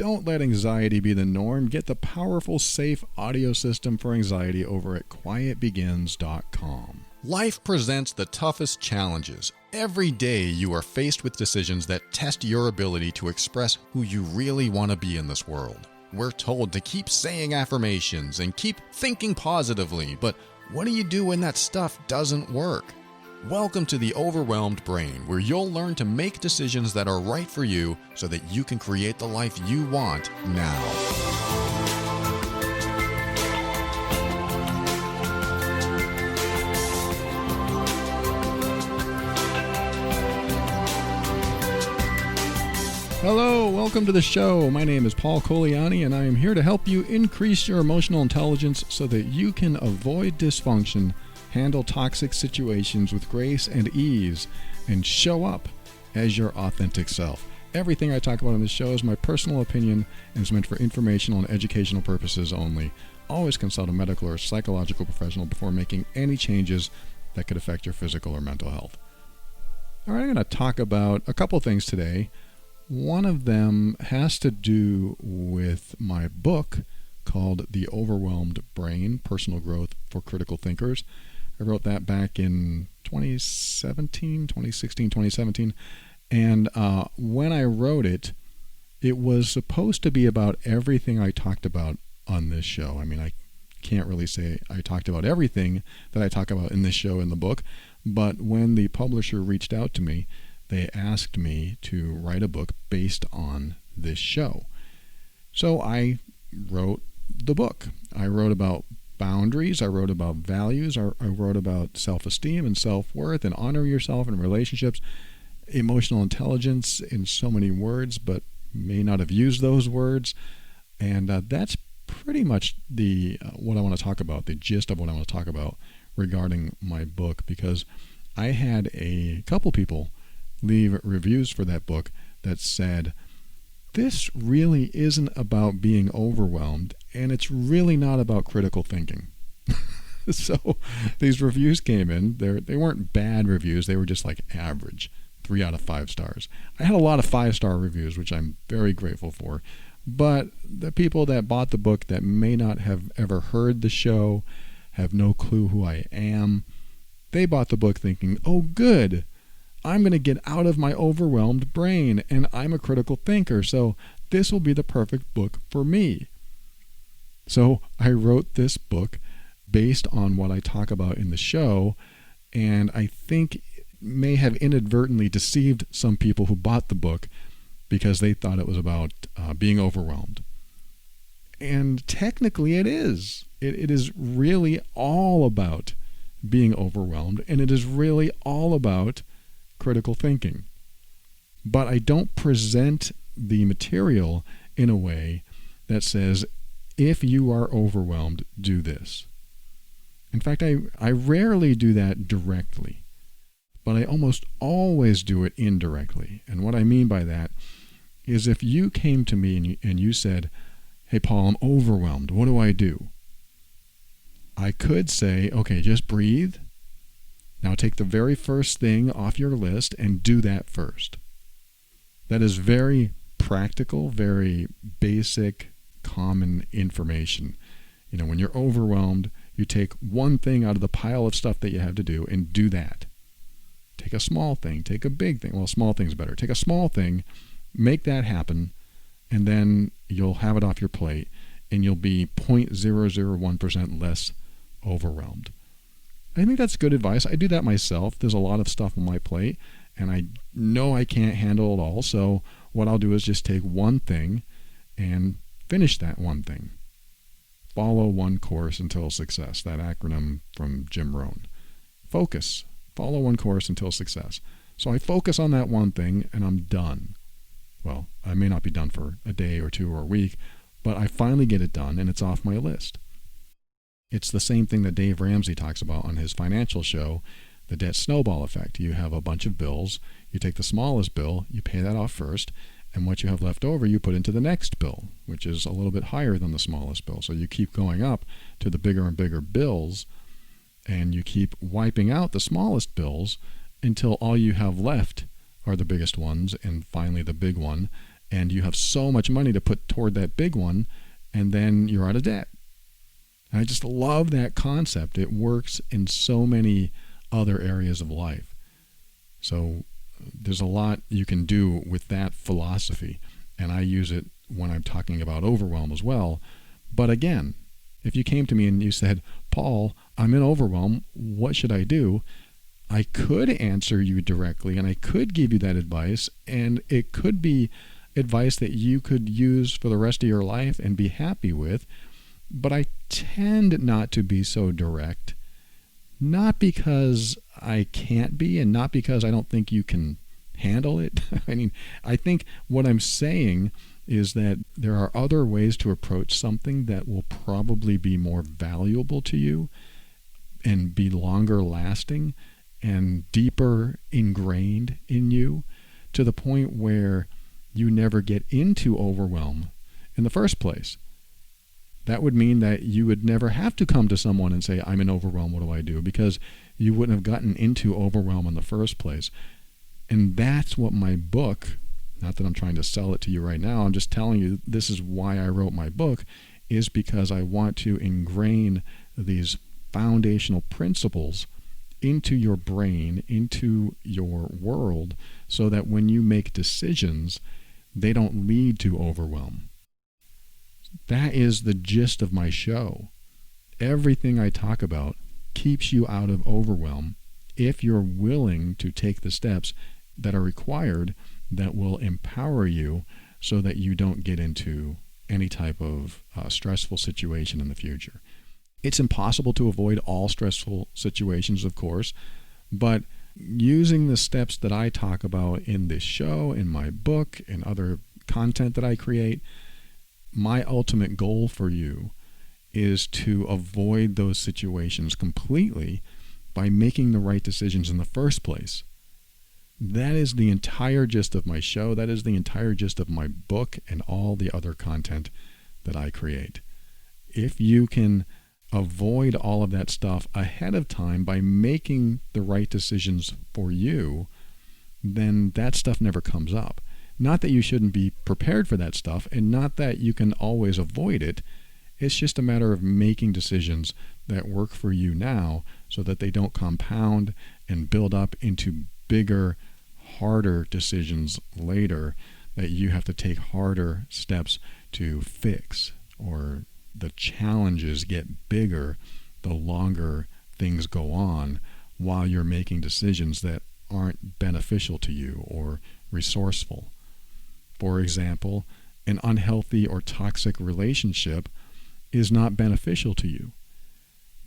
Don't let anxiety be the norm. Get the powerful, safe audio system for anxiety over at quietbegins.com. Life presents the toughest challenges. Every day you are faced with decisions that test your ability to express who you really want to be in this world. We're told to keep saying affirmations and keep thinking positively, but what do you do when that stuff doesn't work? Welcome to the Overwhelmed Brain, where you'll learn to make decisions that are right for you so that you can create the life you want now. Hello, welcome to the show. My name is Paul Coliani, and I am here to help you increase your emotional intelligence so that you can avoid dysfunction, handle toxic situations with grace and ease, and show up as your authentic self. Everything I talk about on this show is my personal opinion and is meant for informational and educational purposes only. Always consult a medical or psychological professional before making any changes that could affect your physical or mental health. All right, I'm going to talk about a couple things today. One of them has to do with my book called The Overwhelmed Brain, Personal Growth for Critical Thinkers. I wrote that back in 2017. And when I wrote it, it was supposed to be about everything I talked about on this show. I mean, I can't really say I talked about everything that I talk about in this show in the book, but when the publisher reached out to me, they asked me to write a book based on this show. So I wrote the book. I wrote about boundaries, I wrote about values, I wrote about self-esteem and self-worth and honoring yourself in relationships, emotional intelligence in so many words, but may not have used those words. And that's pretty much what I want to talk about, the gist of what I want to talk about regarding my book, because I had a couple people leave reviews for that book that said, this really isn't about being overwhelmed, and it's really not about critical thinking. So these reviews came in. They weren't bad reviews. They were just like average, 3 out of 5 stars. I had a lot of 5-star reviews, which I'm very grateful for. But the people that bought the book that may not have ever heard the show, have no clue who I am, they bought the book thinking, oh, good, I'm going to get out of my overwhelmed brain, and I'm a critical thinker, so this will be the perfect book for me. So I wrote this book based on what I talk about in the show, and I think it may have inadvertently deceived some people who bought the book because they thought it was about being overwhelmed. And technically it is. It is really all about being overwhelmed, and it is really all about critical thinking. But I don't present the material in a way that says, if you are overwhelmed, do this. In fact, I rarely do that directly, but I almost always do it indirectly. And what I mean by that is, if you came to me and you said, hey, Paul, I'm overwhelmed, what do I do? I could say, okay, just breathe. Now take the very first thing off your list and do that first. That is very practical, very basic, common information. You know, when you're overwhelmed, you take one thing out of the pile of stuff that you have to do and do that. Take a small thing, take a big thing. Well, small thing's better. Take a small thing, make that happen, and then you'll have it off your plate, and you'll be 0.001% less overwhelmed. I think that's good advice. I do that myself. There's a lot of stuff on my plate, and I know I can't handle it all, so what I'll do is just take one thing and finish that one thing. Follow one course until success, that acronym from Jim Rohn. Focus. Follow one course until success. So I focus on that one thing, and I'm done. Well, I may not be done for a day or two or a week, but I finally get it done, and it's off my list. It's the same thing that Dave Ramsey talks about on his financial show, the debt snowball effect. You have a bunch of bills. You take the smallest bill, you pay that off first, and what you have left over you put into the next bill, which is a little bit higher than the smallest bill. So you keep going up to the bigger and bigger bills, and you keep wiping out the smallest bills until all you have left are the biggest ones and finally the big one, and you have so much money to put toward that big one, and then you're out of debt. And I just love that concept. It works in so many other areas of life. So there's a lot you can do with that philosophy, and I use it when I'm talking about overwhelm as well. But again, if you came to me and you said, Paul, I'm in overwhelm, what should I do? I could answer you directly, and I could give you that advice, and it could be advice that you could use for the rest of your life and be happy with. But I tend not to be so direct, not because I can't be, and not because I don't think you can handle it. I mean, I think what I'm saying is that there are other ways to approach something that will probably be more valuable to you and be longer lasting and deeper ingrained in you, to the point where you never get into overwhelm in the first place. That would mean that you would never have to come to someone and say, I'm in overwhelm, what do I do? Because you wouldn't have gotten into overwhelm in the first place. And that's what my book, not that I'm trying to sell it to you right now, I'm just telling you this is why I wrote my book, is because I want to ingrain these foundational principles into your brain, into your world, so that when you make decisions, they don't lead to overwhelm. That is the gist of my show. Everything I talk about keeps you out of overwhelm if you're willing to take the steps that are required that will empower you so that you don't get into any type of stressful situation in the future. It's impossible to avoid all stressful situations, of course, but using the steps that I talk about in this show, in my book, and other content that I create, my ultimate goal for you is to avoid those situations completely by making the right decisions in the first place. That is the entire gist of my show. That is the entire gist of my book and all the other content that I create. If you can avoid all of that stuff ahead of time by making the right decisions for you, then that stuff never comes up. Not that you shouldn't be prepared for that stuff, and not that you can always avoid it. It's just a matter of making decisions that work for you now so that they don't compound and build up into bigger, harder decisions later that you have to take harder steps to fix, or the challenges get bigger the longer things go on while you're making decisions that aren't beneficial to you or resourceful. For example, an unhealthy or toxic relationship is not beneficial to you.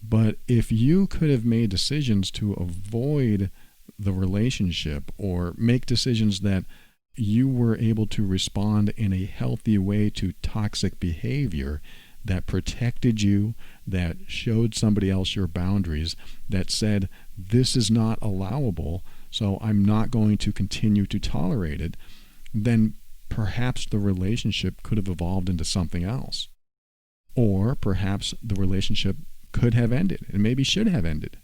But if you could have made decisions to avoid the relationship, or make decisions that you were able to respond in a healthy way to toxic behavior that protected you, that showed somebody else your boundaries, that said, this is not allowable, so I'm not going to continue to tolerate it, then perhaps the relationship could have evolved into something else. Or perhaps the relationship could have ended, and maybe should have ended.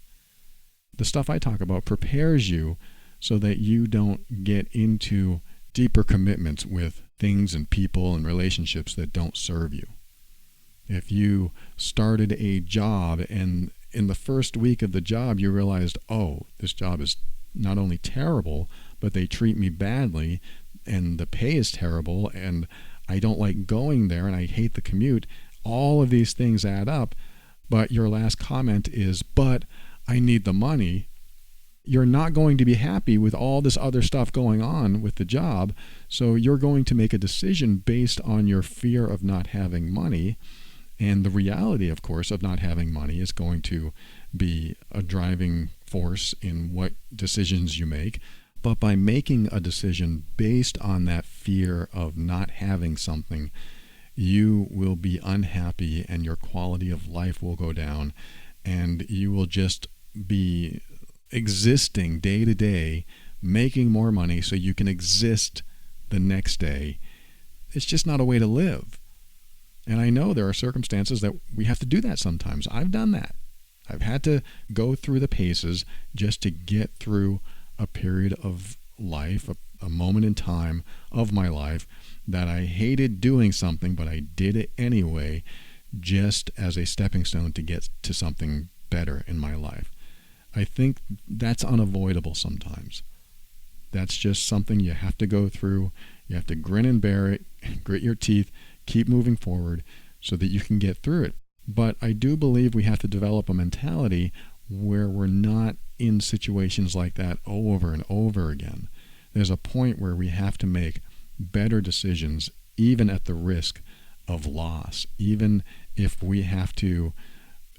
The stuff I talk about prepares you so that you don't get into deeper commitments with things and people and relationships that don't serve you. If you started a job and in the first week of the job you realized, oh, this job is not only terrible, but they treat me badly, and the pay is terrible, and I don't like going there, and I hate the commute, all of these things add up, but your last comment is, but I need the money, you're not going to be happy with all this other stuff going on with the job, so you're going to make a decision based on your fear of not having money. And the reality, of course, of not having money is going to be a driving force in what decisions you make. But by making a decision based on that fear of not having something, you will be unhappy and your quality of life will go down, and you will just be existing day to day, making more money so you can exist the next day. It's just not a way to live. And I know there are circumstances that we have to do that sometimes. I've done that. I've had to go through the paces just to get through a period of life, a moment in time of my life that I hated doing something, but I did it anyway, just as a stepping stone to get to something better in my life. I think that's unavoidable sometimes. That's just something you have to go through. You have to grin and bear it, grit your teeth, keep moving forward so that you can get through it. But I do believe we have to develop a mentality where we're not in situations like that over and over again. There's a point where we have to make better decisions, even at the risk of loss, even if we have to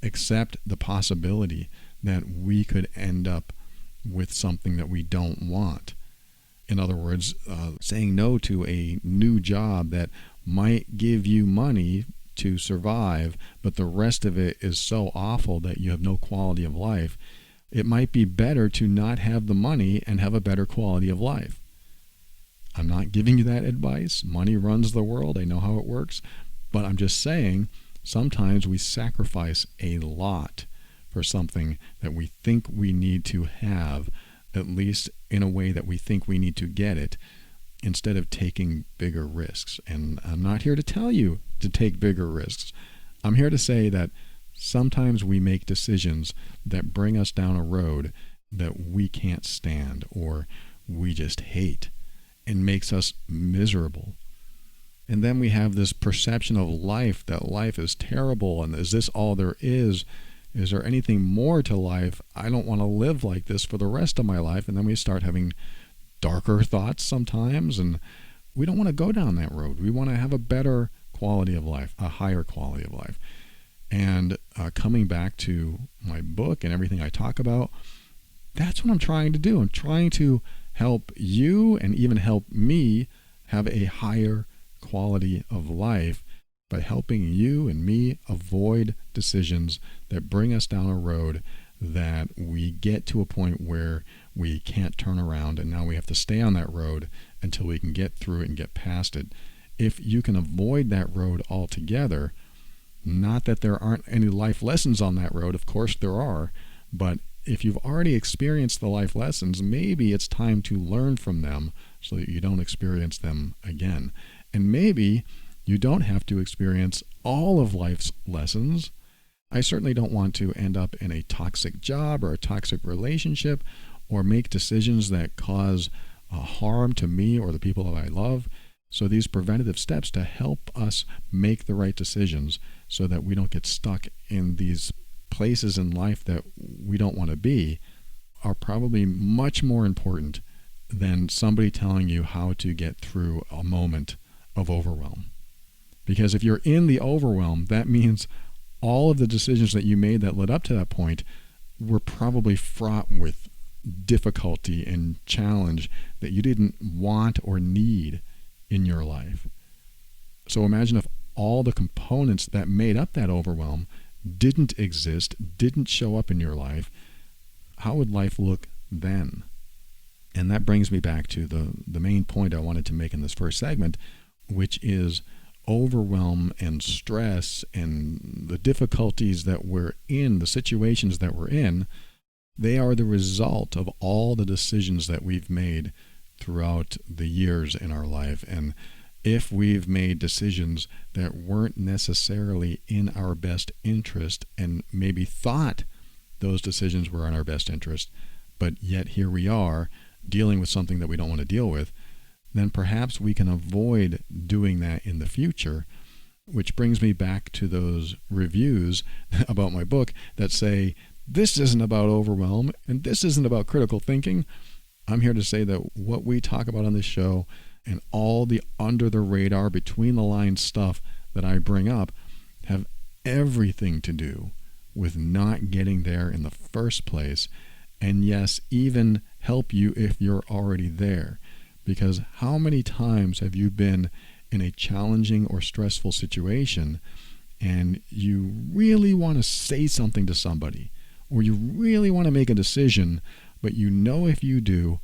accept the possibility that we could end up with something that we don't want. In other words, saying no to a new job that might give you money to survive, but the rest of it is so awful that you have no quality of life. It might be better to not have the money and have a better quality of life. I'm not giving you that advice. Money runs the world. I know how it works. But I'm just saying, sometimes we sacrifice a lot for something that we think we need to have, at least in a way that we think we need to get it, instead of taking bigger risks. And I'm not here to tell you to take bigger risks. I'm here to say that sometimes we make decisions that bring us down a road that we can't stand or we just hate and makes us miserable. And then we have this perception of life, that life is terrible, and is this all there is? Is there anything more to life? I don't want to live like this for the rest of my life. And then we start having darker thoughts sometimes, and we don't want to go down that road. We want to have a better quality of life, a higher quality of life. And coming back to my book and everything I talk about, that's what I'm trying to do. I'm trying to help you and even help me have a higher quality of life by helping you and me avoid decisions that bring us down a road that we get to a point where we can't turn around, and now we have to stay on that road until we can get through it and get past it. If you can avoid that road altogether, not that there aren't any life lessons on that road, of course there are, but if you've already experienced the life lessons, maybe it's time to learn from them so that you don't experience them again. And maybe you don't have to experience all of life's lessons. I certainly don't want to end up in a toxic job or a toxic relationship or make decisions that cause harm to me or the people that I love. So these preventative steps to help us make the right decisions so that we don't get stuck in these places in life that we don't want to be are probably much more important than somebody telling you how to get through a moment of overwhelm. Because if you're in the overwhelm, that means all of the decisions that you made that led up to that point were probably fraught with difficulty and challenge that you didn't want or need in your life. So imagine if all the components that made up that overwhelm didn't exist, didn't show up in your life. How would life look then? And that brings me back to the main point I wanted to make in this first segment, which is overwhelm and stress and the difficulties that we're in, the situations that we're in. They are the result of all the decisions that we've made throughout the years in our life. And if we've made decisions that weren't necessarily in our best interest and maybe thought those decisions were in our best interest, but yet here we are dealing with something that we don't want to deal with, then perhaps we can avoid doing that in the future, which brings me back to those reviews about my book that say, this isn't about overwhelm and this isn't about critical thinking. I'm here to say that what we talk about on this show and all the under the radar, between the lines stuff that I bring up have everything to do with not getting there in the first place. And yes, even help you if you're already there. Because how many times have you been in a challenging or stressful situation and you really want to say something to somebody, or you really want to make a decision, but you know if you do,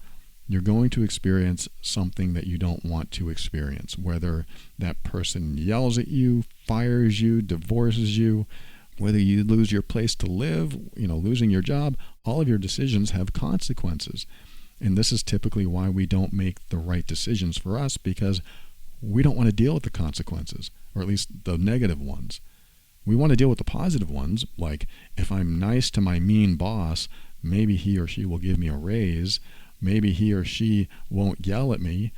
you're going to experience something that you don't want to experience, whether that person yells at you, fires you, divorces you, whether you lose your place to live, losing your job. All of your decisions have consequences. And this is typically why we don't make the right decisions for us, because we don't want to deal with the consequences, or at least the negative ones. We want to deal with the positive ones, like if I'm nice to my mean boss, maybe he or she will give me a raise. Maybe he or she won't yell at me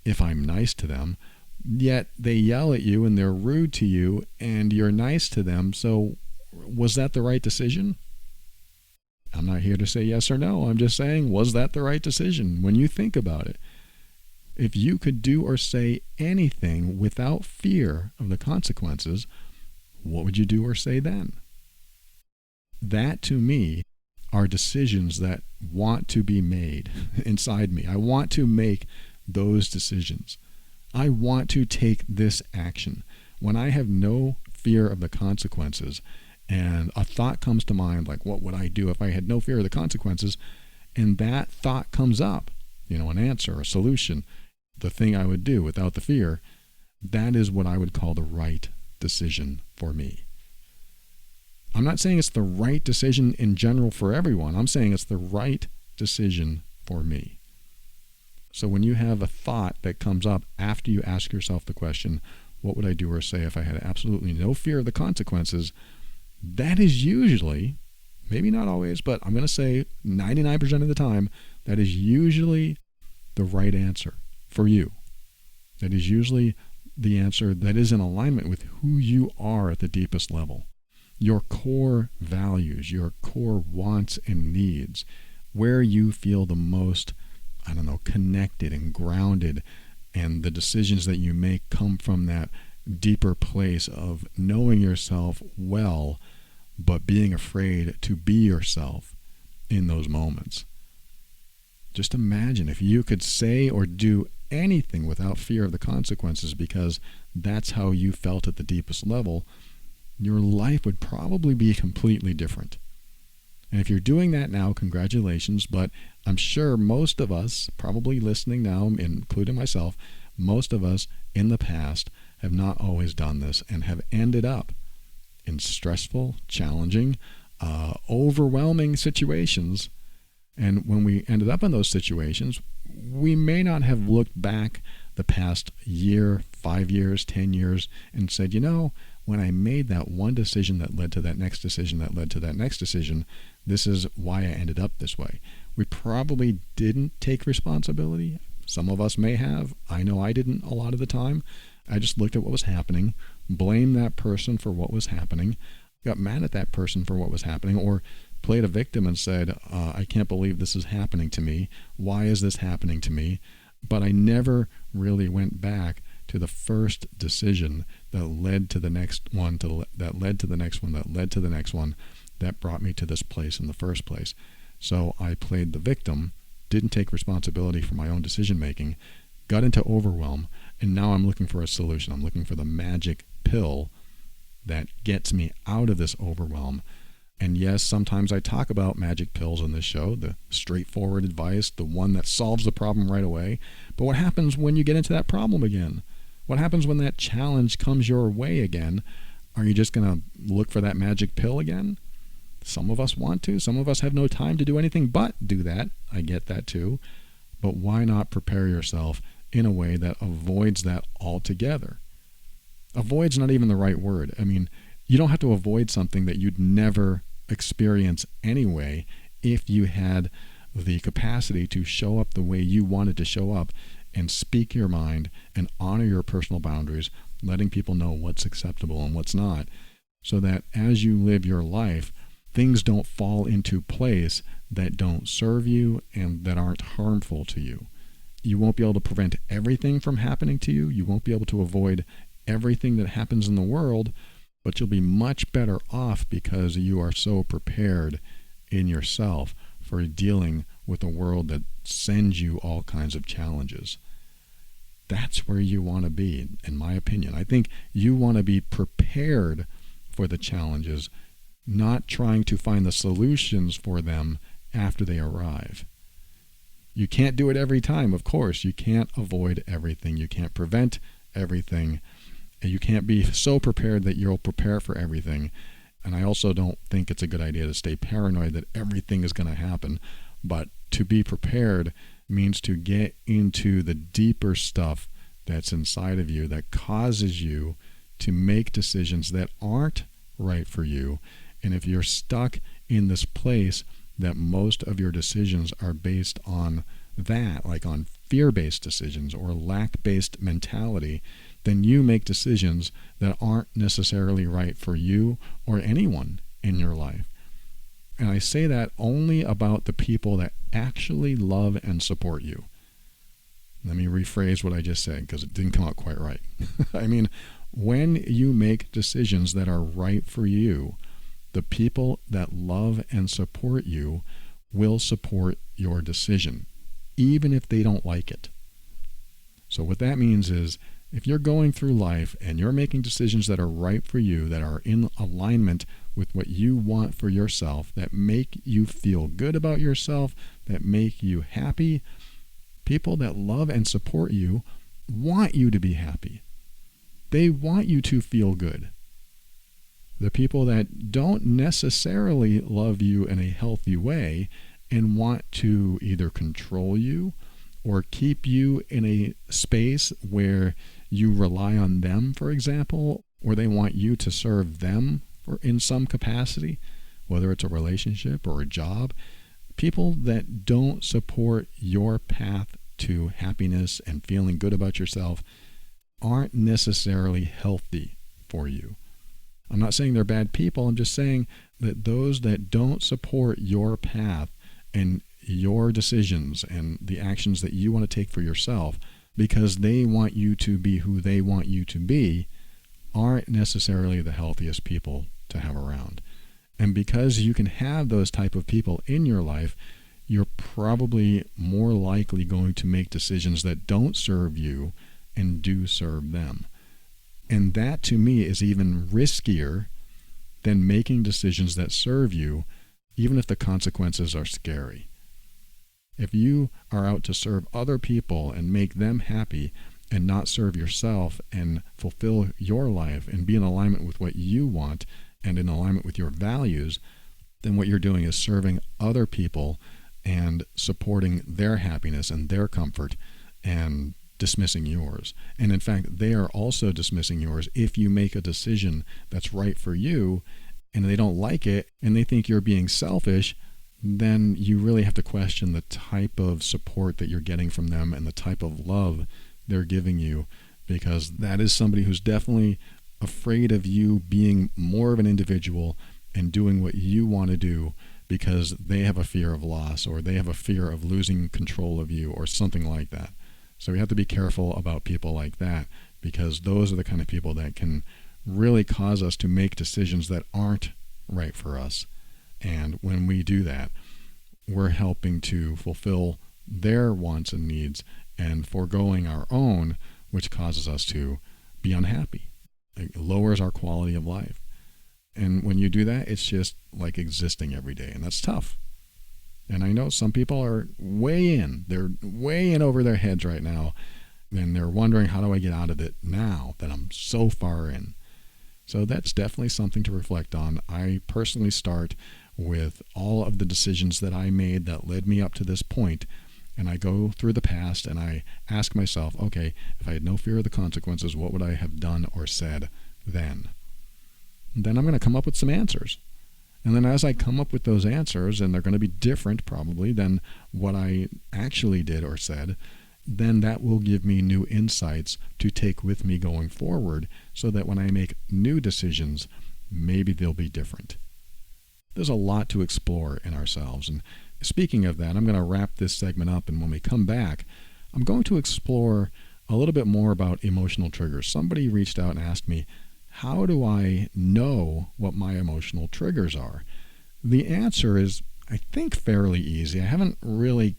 if I'm nice to them. Yet they yell at you and they're rude to you and you're nice to them. So was that the right decision? I'm not here to say yes or no. I'm just saying, was that the right decision when you think about it? If you could do or say anything without fear of the consequences, what would you do or say then? That, to me, are decisions that want to be made inside me. I want to make those decisions. I want to take this action. When I have no fear of the consequences and a thought comes to mind, like what would I do if I had no fear of the consequences, and that thought comes up, an answer, a solution, the thing I would do without the fear, that is what I would call the right decision for me. I'm not saying it's the right decision in general for everyone. I'm saying it's the right decision for me. So when you have a thought that comes up after you ask yourself the question, what would I do or say if I had absolutely no fear of the consequences? That is usually, maybe not always, but I'm going to say 99% of the time, that is usually the right answer for you. That is usually the answer that is in alignment with who you are at the deepest level. Your core values, your core wants and needs, where you feel the most, connected and grounded, and the decisions that you make come from that deeper place of knowing yourself well, but being afraid to be yourself in those moments. Just imagine if you could say or do anything without fear of the consequences because that's how you felt at the deepest level, your life would probably be completely different. And if you're doing that now, congratulations, but I'm sure most of us, probably listening now, including myself, most of us in the past have not always done this and have ended up in stressful, challenging, overwhelming situations. And when we ended up in those situations, we may not have looked back the past year, 5 years, 10 years, and said, when I made that one decision that led to that next decision that led to that next decision, this is why I ended up this way. We probably didn't take responsibility. Some of us may have. I know I didn't a lot of the time. I just looked at what was happening, blamed that person for what was happening, got mad at that person for what was happening, or played a victim and said, I can't believe this is happening to me. Why is this happening to me? But I never really went back to the first decision that led to the next one, that led to the next one, that led to the next one, that brought me to this place in the first place. So I played the victim, didn't take responsibility for my own decision making, got into overwhelm, and now I'm looking for a solution. I'm looking for the magic pill that gets me out of this overwhelm. And yes, sometimes I talk about magic pills on this show, the straightforward advice, the one that solves the problem right away. But what happens when you get into that problem again? What happens when that challenge comes your way again? Are you just going to look for that magic pill again? Some of us want to. Some of us have no time to do anything but do that. I get that too. But why not prepare yourself in a way that avoids that altogether? Avoid's not even the right word. You don't have to avoid something that you'd never experience anyway if you had the capacity to show up the way you wanted to show up and speak your mind and honor your personal boundaries, letting people know what's acceptable and what's not, so that as you live your life, things don't fall into place that don't serve you and that aren't harmful to you. You won't be able to prevent everything from happening to you. You won't be able to avoid everything that happens in the world, but you'll be much better off because you are so prepared in yourself for dealing with a world that sends you all kinds of challenges. That's where you want to be, in my opinion. I think you want to be prepared for the challenges, not trying to find the solutions for them after they arrive. You can't do it every time, of course. You can't avoid everything. You can't prevent everything. And you can't be so prepared that you'll prepare for everything. And I also don't think it's a good idea to stay paranoid that everything is going to happen. But to be prepared means to get into the deeper stuff that's inside of you that causes you to make decisions that aren't right for you. And if you're stuck in this place that most of your decisions are based on that, like on fear-based decisions or lack-based mentality, then you make decisions that aren't necessarily right for you or anyone in your life. And I say that only about the people that actually love and support you. Let me rephrase what I just said because it didn't come out quite right. I mean, when you make decisions that are right for you, the people that love and support you will support your decision, even if they don't like it. So what that means is, if you're going through life and you're making decisions that are right for you, that are in alignment with what you want for yourself, that make you feel good about yourself, that make you happy, people that love and support you want you to be happy. They want you to feel good. The people that don't necessarily love you in a healthy way and want to either control you or keep you in a space where you rely on them, for example, or they want you to serve them in some capacity, whether it's a relationship or a job. People that don't support your path to happiness and feeling good about yourself aren't necessarily healthy for you. I'm not saying they're bad people. I'm just saying that those that don't support your path and your decisions and the actions that you want to take for yourself because they want you to be who they want you to be aren't necessarily the healthiest people to have around. And because you can have those type of people in your life, you're probably more likely going to make decisions that don't serve you and do serve them. And that, to me, is even riskier than making decisions that serve you, even if the consequences are scary. If you are out to serve other people and make them happy and not serve yourself and fulfill your life and be in alignment with what you want and in alignment with your values, then what you're doing is serving other people and supporting their happiness and their comfort and dismissing yours. And in fact, they are also dismissing yours if you make a decision that's right for you and they don't like it and they think you're being selfish. Then you really have to question the type of support that you're getting from them and the type of love they're giving you, because that is somebody who's definitely afraid of you being more of an individual and doing what you want to do because they have a fear of loss or they have a fear of losing control of you or something like that. So we have to be careful about people like that, because those are the kind of people that can really cause us to make decisions that aren't right for us. And when we do that, we're helping to fulfill their wants and needs and foregoing our own, which causes us to be unhappy. It lowers our quality of life. And when you do that, it's just like existing every day, and that's tough. And I know some people are way in. They're way in over their heads right now, and they're wondering, how do I get out of it now that I'm so far in? So that's definitely something to reflect on. I personally start with all of the decisions that I made that led me up to this point, and I go through the past and I ask myself, okay, if I had no fear of the consequences, what would I have done or said then? And then I'm going to come up with some answers. And then as I come up with those answers, and they're going to be different probably than what I actually did or said, then that will give me new insights to take with me going forward, so that when I make new decisions, maybe they'll be different. There's a lot to explore in ourselves. And speaking of that, I'm going to wrap this segment up, and when we come back, I'm going to explore a little bit more about emotional triggers. Somebody reached out and asked me, how do I know what my emotional triggers are? The answer is, I think, fairly easy. I haven't really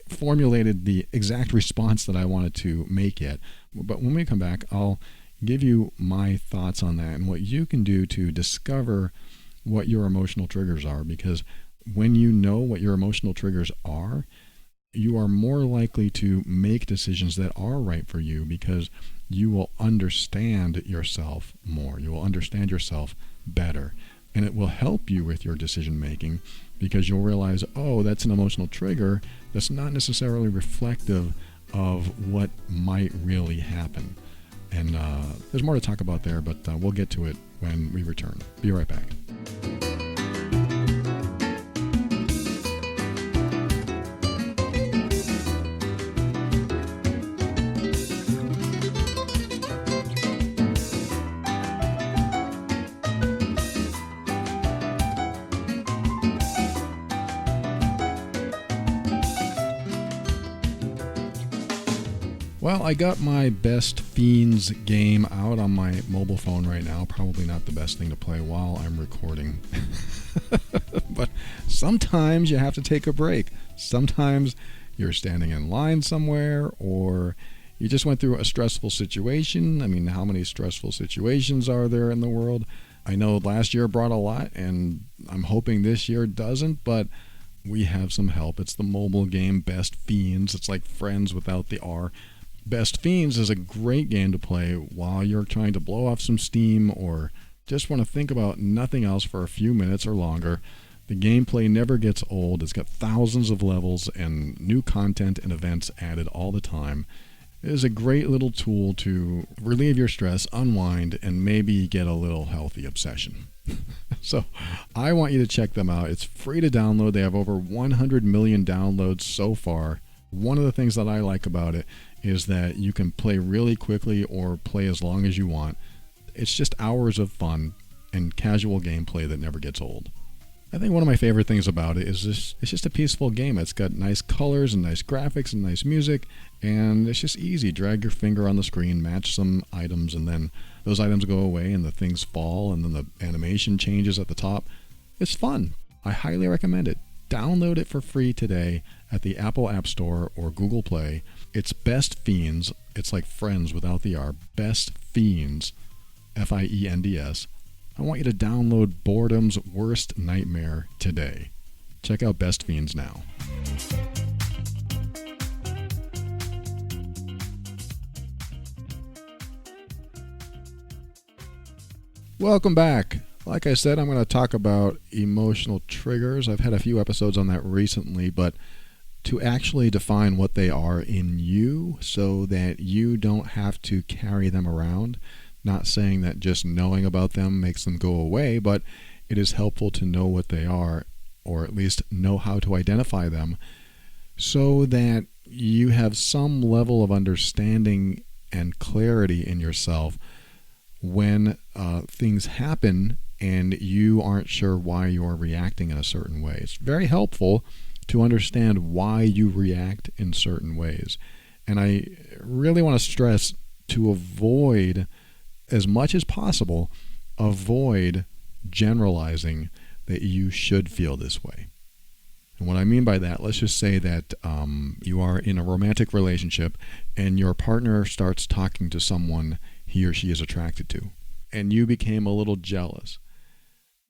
formulated the exact response that I wanted to make yet, but when we come back, I'll give you my thoughts on that and what you can do to discover what your emotional triggers are, because when you know what your emotional triggers are, you are more likely to make decisions that are right for you, because you will understand yourself more. You will understand yourself better. And it will help you with your decision making because you'll realize, oh, that's an emotional trigger that's not necessarily reflective of what might really happen. And there's more to talk about there, but we'll get to it when we return. Be right back. Well, I got my Best Fiends game out on my mobile phone right now. Probably not the best thing to play while I'm recording. But sometimes you have to take a break. Sometimes you're standing in line somewhere, or you just went through a stressful situation. I mean, how many stressful situations are there in the world? I know last year brought a lot, and I'm hoping this year doesn't, but we have some help. It's the mobile game Best Fiends. It's like Friends without the R. Best Fiends is a great game to play while you're trying to blow off some steam or just want to think about nothing else for a few minutes or longer. The gameplay never gets old. It's got thousands of levels and new content and events added all the time. It is a great little tool to relieve your stress, unwind, and maybe get a little healthy obsession. So I want you to check them out. It's free to download. They have over 100 million downloads so far. One of the things that I like about it is that you can play really quickly or play as long as you want. It's just hours of fun and casual gameplay that never gets old. I think one of my favorite things about it is it's just a peaceful game. It's got nice colors and nice graphics and nice music, and it's just easy. Drag your finger on the screen, match some items, and then those items go away and the things fall, and then the animation changes at the top. It's fun. I highly recommend it. Download it for free today at the Apple App Store or Google Play. It's Best Fiends. It's like Friends without the R. Best Fiends, Fiends. I want you to download boredom's worst nightmare today. Check out Best Fiends now. Welcome back. Like I said, I'm going to talk about emotional triggers. I've had a few episodes on that recently, but to actually define what they are in you so that you don't have to carry them around. Not saying that just knowing about them makes them go away, but it is helpful to know what they are, or at least know how to identify them, so that you have some level of understanding and clarity in yourself when things happen and you aren't sure why you're reacting in a certain way. It's very helpful to understand why you react in certain ways. And I really want to stress to avoid, as much as possible, avoid generalizing that you should feel this way. And what I mean by that, let's just say that you are in a romantic relationship and your partner starts talking to someone he or she is attracted to, and you became a little jealous.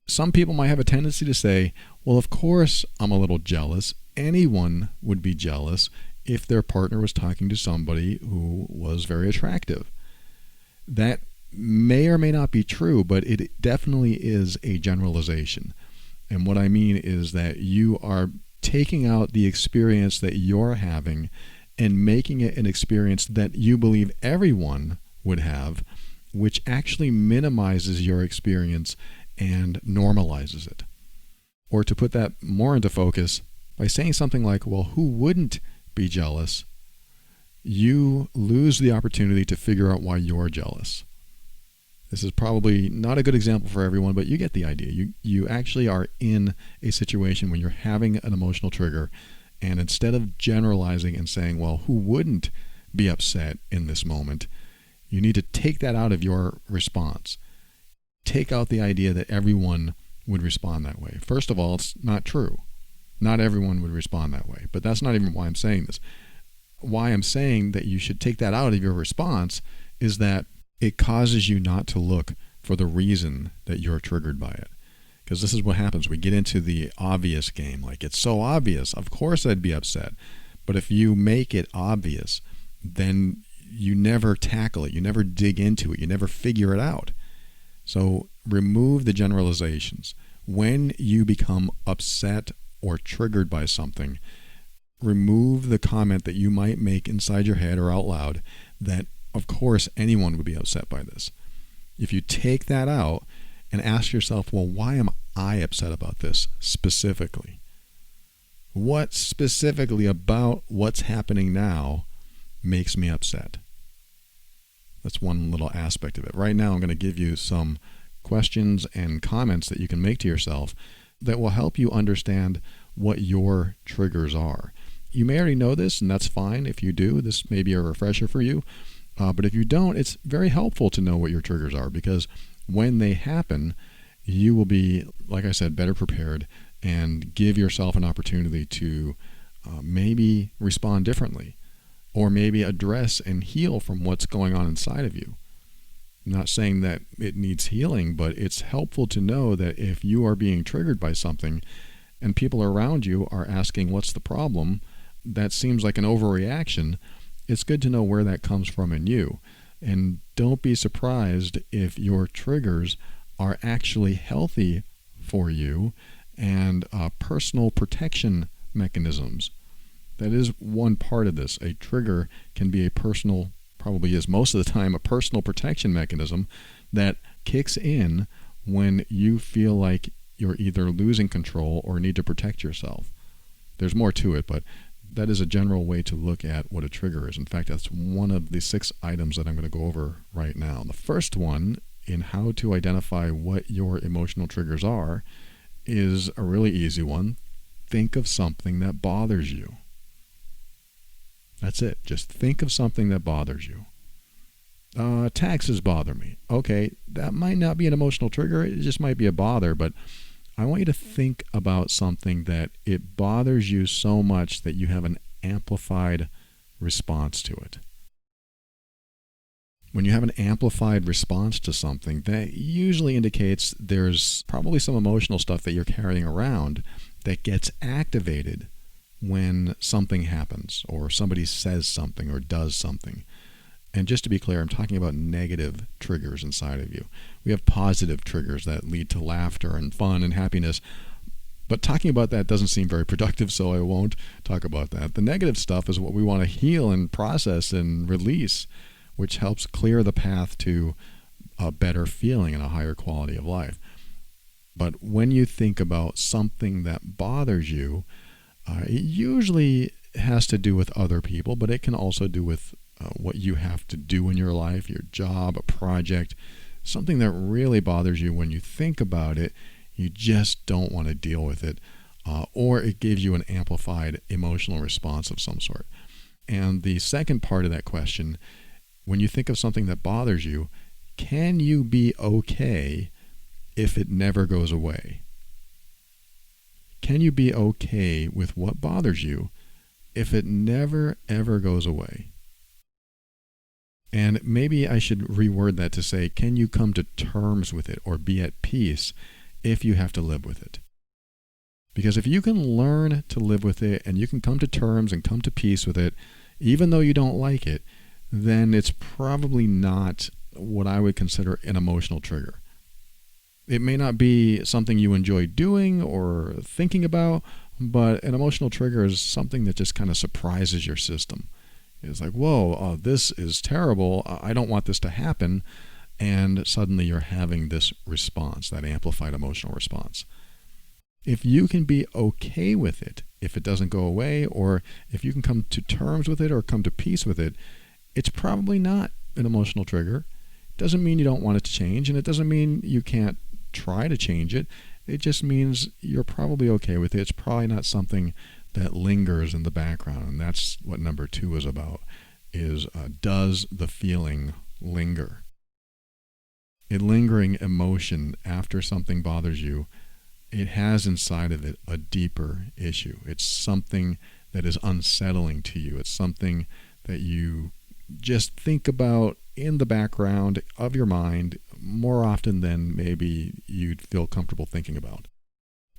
Some people might have a tendency to say, well, of course I'm a little jealous. Anyone would be jealous if their partner was talking to somebody who was very attractive. That may or may not be true, but it definitely is a generalization. And what I mean is that you are taking out the experience that you're having and making it an experience that you believe everyone would have, which actually minimizes your experience and normalizes it. Or to put that more into focus, by saying something like, well, who wouldn't be jealous? You lose the opportunity to figure out why you're jealous. This is probably not a good example for everyone, but you get the idea. You actually are in a situation when you're having an emotional trigger, and instead of generalizing and saying, well, who wouldn't be upset in this moment, you need to take that out of your response. Take out the idea that everyone would respond that way. First of all, it's not true. Not everyone would respond that way, but that's not even why I'm saying this. Why I'm saying that you should take that out of your response is that it causes you not to look for the reason that you're triggered by it. Because this is what happens. We get into the obvious game. Like, it's so obvious. Of course I'd be upset. But if you make it obvious, then you never tackle it. You never dig into it. You never figure it out. So remove the generalizations. When you become upset or triggered by something, remove the comment that you might make inside your head or out loud that, of course, anyone would be upset by this. If you take that out and ask yourself, well, why am I upset about this specifically? What specifically about what's happening now makes me upset? That's one little aspect of it. Right now, I'm going to give you some questions and comments that you can make to yourself that will help you understand what your triggers are. You may already know this, and that's fine. If you do, this may be a refresher for you. But if you don't, it's very helpful to know what your triggers are, because when they happen, you will be, like I said, better prepared and give yourself an opportunity to maybe respond differently, or maybe address and heal from what's going on inside of you. I'm not saying that it needs healing, but it's helpful to know that if you are being triggered by something and people around you are asking what's the problem, that seems like an overreaction. It's good to know where that comes from in you. And don't be surprised if your triggers are actually healthy for you and personal protection mechanisms. That is one part of this. A trigger can be a personal, probably is most of the time, a personal protection mechanism that kicks in when you feel like you're either losing control or need to protect yourself. There's more to it, but that is a general way to look at what a trigger is. In fact, that's one of the 6 items that I'm going to go over right now. The first one in how to identify what your emotional triggers are is a really easy one. Think of something that bothers you. That's it. Just think of something that bothers you. Taxes bother me. Okay, that might not be an emotional trigger. It just might be a bother, but I want you to think about something that it bothers you so much that you have an amplified response to it. When you have an amplified response to something, that usually indicates there's probably some emotional stuff that you're carrying around that gets activated when something happens or somebody says something or does something. And just to be clear, I'm talking about negative triggers inside of you. We have positive triggers that lead to laughter and fun and happiness. But talking about that doesn't seem very productive, so I won't talk about that. The negative stuff is what we want to heal and process and release, which helps clear the path to a better feeling and a higher quality of life. But when you think about something that bothers you, it usually has to do with other people, but it can also do with what you have to do in your life, your job, a project, something that really bothers you. When you think about it, you just don't want to deal with it, or it gives you an amplified emotional response of some sort. And the second part of that question, when you think of something that bothers you, can you be okay if it never goes away? Can you be okay with what bothers you if it never, ever goes away? And maybe I should reword that to say, can you come to terms with it or be at peace if you have to live with it? Because if you can learn to live with it and you can come to terms and come to peace with it, even though you don't like it, then it's probably not what I would consider an emotional trigger. It may not be something you enjoy doing or thinking about, but an emotional trigger is something that just kind of surprises your system. It's like, whoa, this is terrible. I don't want this to happen. And suddenly you're having this response, that amplified emotional response. If you can be okay with it, if it doesn't go away, or if you can come to terms with it or come to peace with it, it's probably not an emotional trigger. It doesn't mean you don't want it to change, and it doesn't mean you can't try to change it. It just means you're probably okay with it. It's probably not something that lingers in the background, and that's what number 2 is about, is does the feeling linger? A lingering emotion after something bothers you, it has inside of it a deeper issue. It's something that is unsettling to you. It's something that you just think about in the background of your mind more often than maybe you'd feel comfortable thinking about.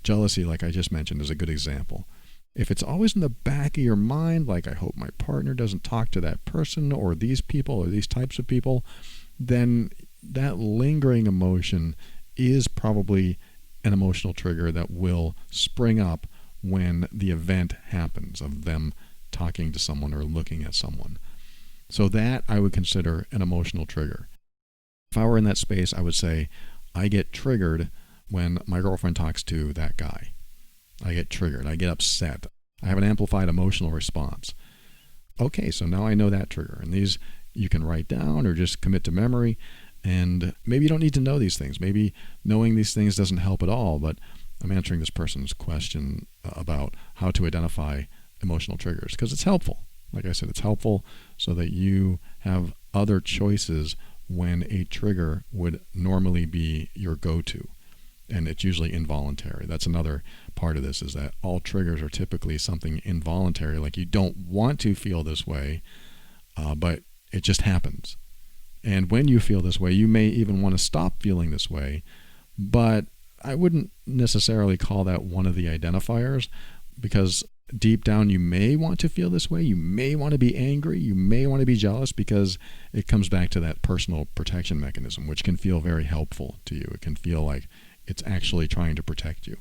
Jealousy, like I just mentioned, is a good example. If it's always in the back of your mind, like I hope my partner doesn't talk to that person or these people or these types of people, then that lingering emotion is probably an emotional trigger that will spring up when the event happens of them talking to someone or looking at someone. So that I would consider an emotional trigger. If I were in that space, I would say I get triggered when my girlfriend talks to that guy. I get triggered. I get upset. I have an amplified emotional response. Okay, so now I know that trigger. And these you can write down or just commit to memory. And maybe you don't need to know these things. Maybe knowing these things doesn't help at all, but I'm answering this person's question about how to identify emotional triggers because it's helpful. Like I said, it's helpful so that you have other choices when a trigger would normally be your go-to. And it's usually involuntary. That's another part of this, is that all triggers are typically something involuntary, like you don't want to feel this way, but it just happens. And when you feel this way, you may even want to stop feeling this way, but I wouldn't necessarily call that one of the identifiers, because deep down you may want to feel this way, you may want to be angry, you may want to be jealous, because it comes back to that personal protection mechanism, which can feel very helpful to you. It can feel like it's actually trying to protect you,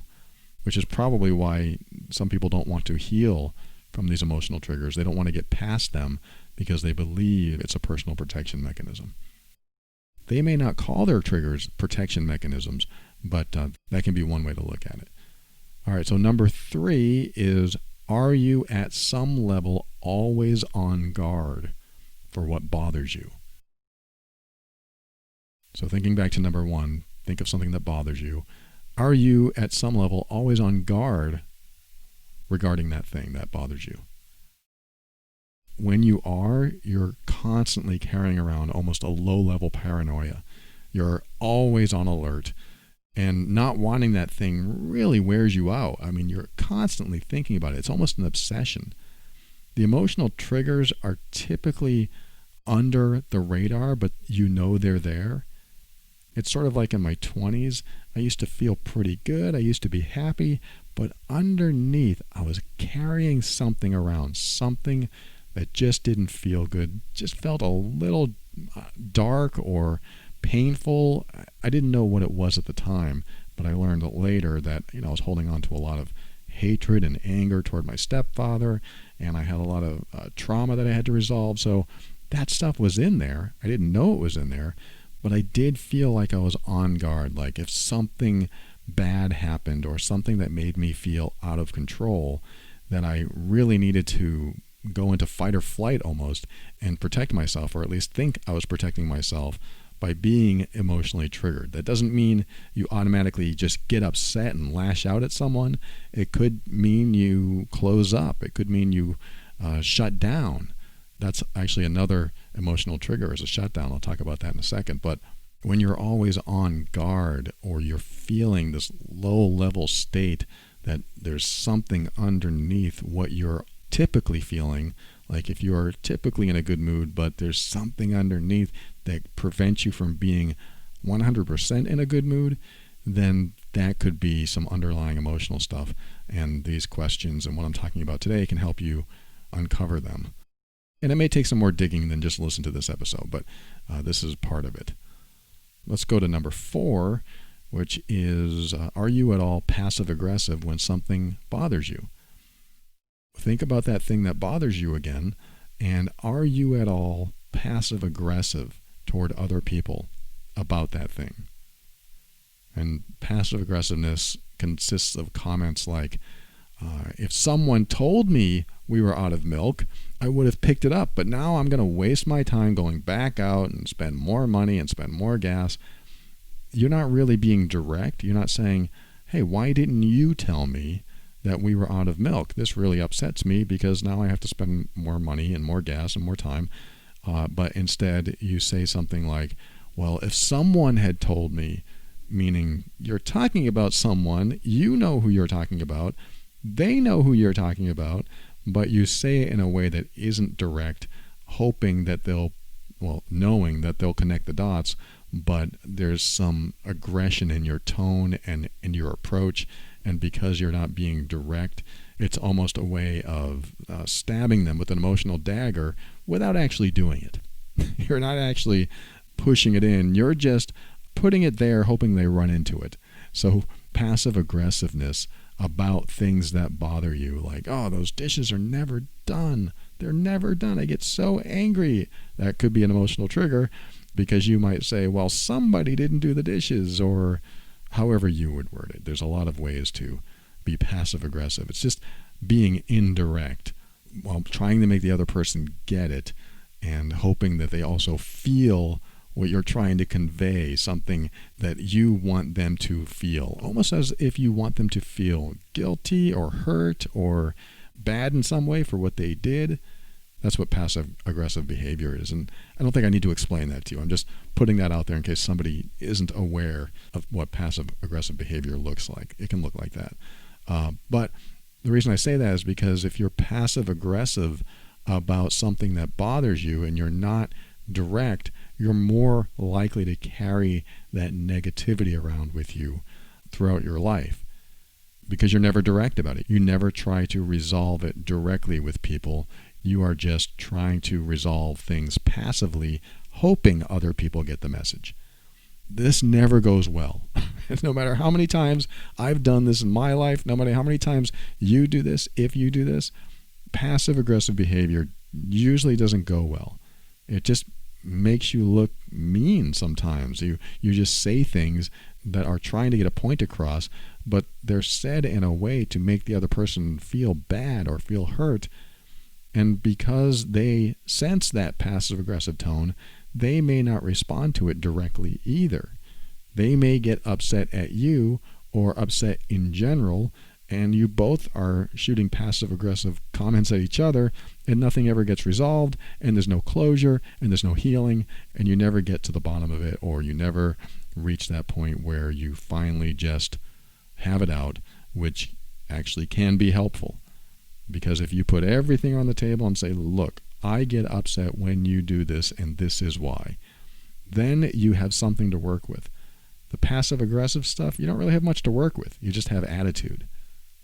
which is probably why some people don't want to heal from these emotional triggers. They don't want to get past them because they believe it's a personal protection mechanism. They may not call their triggers protection mechanisms, but that can be one way to look at it. All right, so number 3 is, are you at some level always on guard for what bothers you? So thinking back to number 1, think of something that bothers you. Are you at some level always on guard regarding that thing that bothers you? When you are, you're constantly carrying around almost a low-level paranoia. You're always on alert, and not wanting that thing really wears you out. I mean, you're constantly thinking about it. It's almost an obsession. The emotional triggers are typically under the radar, but you know they're there. It's sort of like in my 20s, I used to feel pretty good. I used to be happy, but underneath, I was carrying something around, something that just didn't feel good, just felt a little dark or painful. I didn't know what it was at the time, but I learned later that I was holding on to a lot of hatred and anger toward my stepfather, and I had a lot of trauma that I had to resolve. So that stuff was in there. I didn't know it was in there, but I did feel like I was on guard, like if something bad happened or something that made me feel out of control, that I really needed to go into fight or flight almost and protect myself, or at least think I was protecting myself by being emotionally triggered. That doesn't mean you automatically just get upset and lash out at someone. It could mean you close up. It could mean you shut down. That's actually another emotional trigger, is a shutdown. I'll talk about that in a second. But when you're always on guard, or you're feeling this low-level state that there's something underneath what you're typically feeling, like if you're typically in a good mood, but there's something underneath that prevents you from being 100% in a good mood, then that could be some underlying emotional stuff. And these questions and what I'm talking about today can help you uncover them. And it may take some more digging than just listen to this episode, but this is part of it. Let's go to number 4, which is, are you at all passive-aggressive when something bothers you? Think about that thing that bothers you again, and are you at all passive-aggressive toward other people about that thing? And passive-aggressiveness consists of comments like, if someone told me we were out of milk, I would have picked it up, but now I'm going to waste my time going back out and spend more money and spend more gas. You're not really being direct. You're not saying, hey, why didn't you tell me that we were out of milk? This really upsets me because now I have to spend more money and more gas and more time. But instead you say something like, well, if someone had told me, meaning you're talking about someone, you know who you're talking about, they know who you're talking about, but you say it in a way that isn't direct, hoping that knowing that they'll connect the dots, but there's some aggression in your tone and in your approach. And because you're not being direct, it's almost a way of stabbing them with an emotional dagger without actually doing it. You're not actually pushing it in. You're just putting it there, hoping they run into it. So passive aggressiveness about things that bother you, like, oh, those dishes are never done. They're never done. I get so angry. That could be an emotional trigger because you might say, well, somebody didn't do the dishes, or however you would word it. There's a lot of ways to be passive aggressive. It's just being indirect while trying to make the other person get it and hoping that they also feel what you're trying to convey, something that you want them to feel, almost as if you want them to feel guilty or hurt or bad in some way for what they did. That's what passive aggressive behavior is. And I don't think I need to explain that to you. I'm just putting that out there in case somebody isn't aware of what passive aggressive behavior looks like. It can look like that. But the reason I say that is because if you're passive aggressive about something that bothers you and you're not direct, you're more likely to carry that negativity around with you throughout your life because you're never direct about it. You never try to resolve it directly with people. You are just trying to resolve things passively, hoping other people get the message. This never goes well. No matter how many times I've done this in my life, no matter how many times you do this, if you do this, passive aggressive behavior usually doesn't go well. It just makes you look mean sometimes. You just say things that are trying to get a point across, but they're said in a way to make the other person feel bad or feel hurt. And because they sense that passive aggressive tone, they may not respond to it directly either. They may get upset at you or upset in general, and you both are shooting passive aggressive comments at each other, and nothing ever gets resolved, and there's no closure, and there's no healing, and you never get to the bottom of it, or you never reach that point where you finally just have it out, which actually can be helpful. Because if you put everything on the table and say, look, I get upset when you do this, and this is why, then you have something to work with. The passive aggressive stuff, you don't really have much to work with. You just have attitude.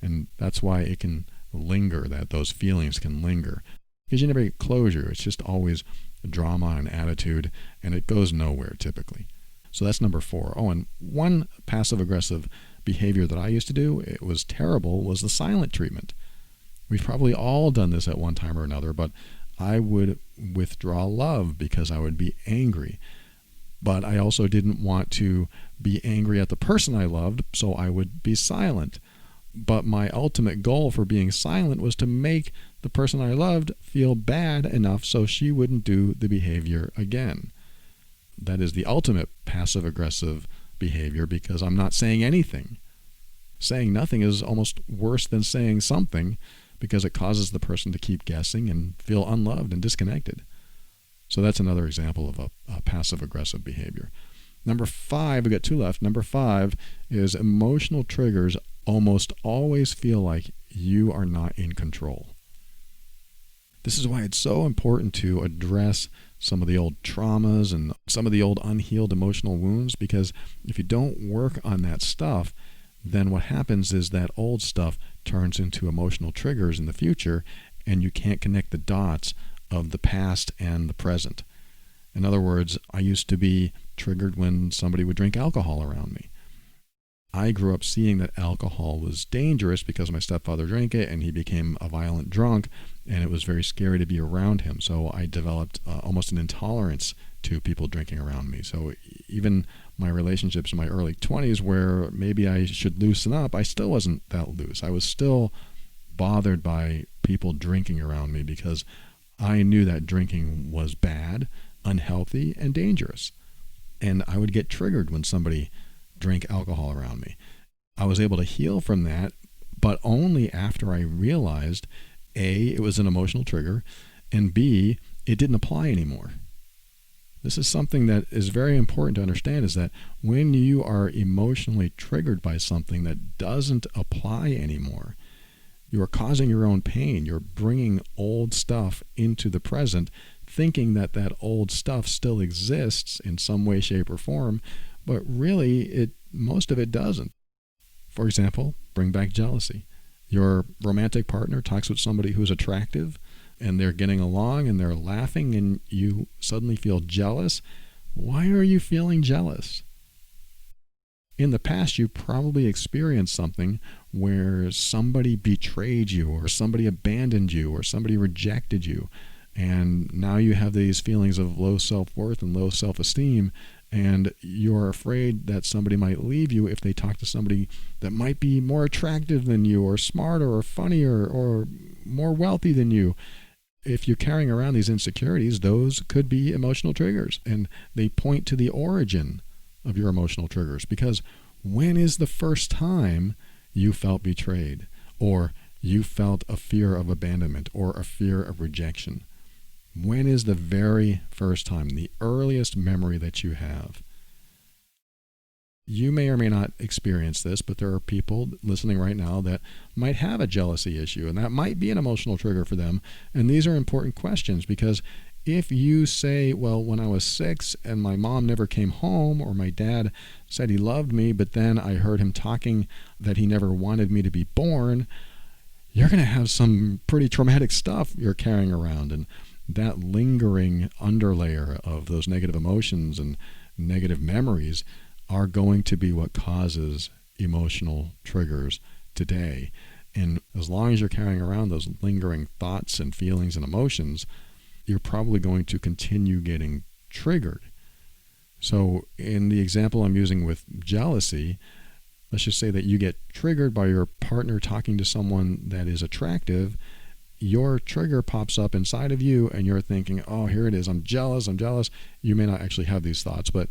And that's why it can linger, that those feelings can linger. Because you never get closure. It's just always drama and attitude, and it goes nowhere typically. So that's number 4. Oh, and one passive aggressive behavior that I used to do, it was terrible, was the silent treatment. We've probably all done this at one time or another, but I would withdraw love because I would be angry. But I also didn't want to be angry at the person I loved, so I would be silent. But my ultimate goal for being silent was to make the person I loved feel bad enough so she wouldn't do the behavior again. That is the ultimate passive-aggressive behavior because I'm not saying anything. Saying nothing is almost worse than saying something because it causes the person to keep guessing and feel unloved and disconnected. So that's another example of a passive-aggressive behavior. Number 5, we got 2 left. Number 5 is emotional triggers almost always feel like you are not in control. This is why it's so important to address some of the old traumas and some of the old unhealed emotional wounds, because if you don't work on that stuff, then what happens is that old stuff turns into emotional triggers in the future, and you can't connect the dots of the past and the present. In other words, I used to be triggered when somebody would drink alcohol around me. I grew up seeing that alcohol was dangerous because my stepfather drank it and he became a violent drunk, and it was very scary to be around him. So I developed almost an intolerance to people drinking around me. So even my relationships in my early 20s where maybe I should loosen up, I still wasn't that loose. I was still bothered by people drinking around me because I knew that drinking was bad, unhealthy, and dangerous. And I would get triggered when somebody drank alcohol around me. I was able to heal from that, but only after I realized, A, it was an emotional trigger, and B, it didn't apply anymore. This is something that is very important to understand, is that when you are emotionally triggered by something that doesn't apply anymore, you are causing your own pain. You're bringing old stuff into the present, thinking that that old stuff still exists in some way, shape, or form, but really, most of it doesn't. For example, bring back jealousy. Your romantic partner talks with somebody who's attractive, and they're getting along, and they're laughing, and you suddenly feel jealous. Why are you feeling jealous? in the past you probably experienced something where somebody betrayed you or somebody abandoned you or somebody rejected you. And now you have these feelings of low self-worth and low self-esteem, and you're afraid that somebody might leave you if they talk to somebody that might be more attractive than you or smarter or funnier or more wealthy than you. If you're carrying around these insecurities, those could be emotional triggers, and they point to the origin of your emotional triggers. Because when is the first time you felt betrayed, or you felt a fear of abandonment or a fear of rejection? When is the very first time, the earliest memory that you have? You may or may not experience this, but there are people listening right now that might have a jealousy issue, and that might be an emotional trigger for them. And these are important questions, because if you say, well, when I was 6 and my mom never came home, or my dad said he loved me, but then I heard him talking that he never wanted me to be born, you're going to have some pretty traumatic stuff you're carrying around. And that lingering underlayer of those negative emotions and negative memories are going to be what causes emotional triggers today. And as long as you're carrying around those lingering thoughts and feelings and emotions, you're probably going to continue getting triggered. So in the example I'm using with jealousy, let's just say that you get triggered by your partner talking to someone that is attractive. Your trigger pops up inside of you and you're thinking, oh, here it is, I'm jealous. You may not actually have these thoughts, but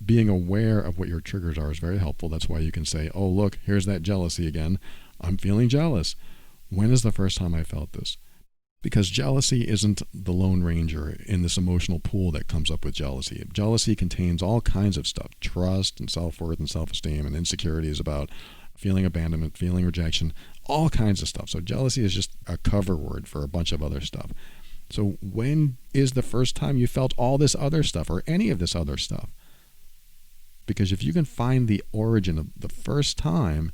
being aware of what your triggers are is very helpful. That's why you can say, oh, look, here's that jealousy again. I'm feeling jealous. When is the first time I felt this? Because jealousy isn't the Lone Ranger in this emotional pool that comes up with jealousy. Jealousy contains all kinds of stuff: trust and self-worth and self-esteem and insecurities about feeling abandonment, feeling rejection, all kinds of stuff. So jealousy is just a cover word for a bunch of other stuff. So when is the first time you felt all this other stuff, or any of this other stuff? Because if you can find the origin of the first time,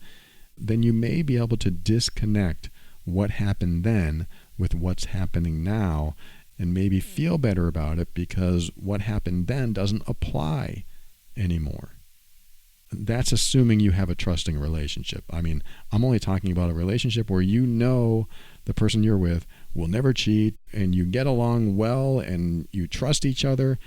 then you may be able to disconnect what happened then with what's happening now, and maybe feel better about it because what happened then doesn't apply anymore. That's assuming you have a trusting relationship. I mean, I'm only talking about a relationship where you know the person you're with will never cheat, and you get along well, and you trust each other.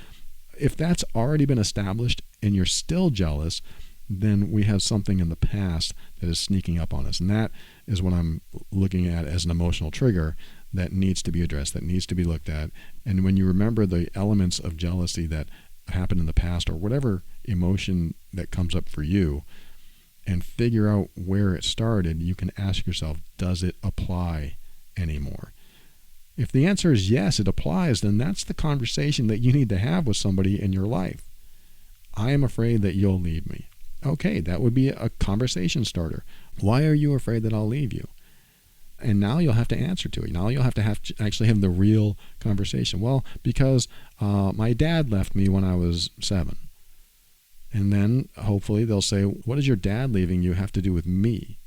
If that's already been established and you're still jealous, then we have something in the past that is sneaking up on us. And that is what I'm looking at as an emotional trigger that needs to be addressed, that needs to be looked at. And when you remember the elements of jealousy that happened in the past, or whatever emotion that comes up for you, and figure out where it started, you can ask yourself, does it apply anymore? If the answer is yes, it applies, then that's the conversation that you need to have with somebody in your life. I am afraid that you'll leave me. Okay, that would be a conversation starter. Why are you afraid that I'll leave you? And now you'll have to answer to it. Now you'll have to actually have the real conversation. Well, because my dad left me when I was 7. And then hopefully they'll say, what does your dad leaving you have to do with me?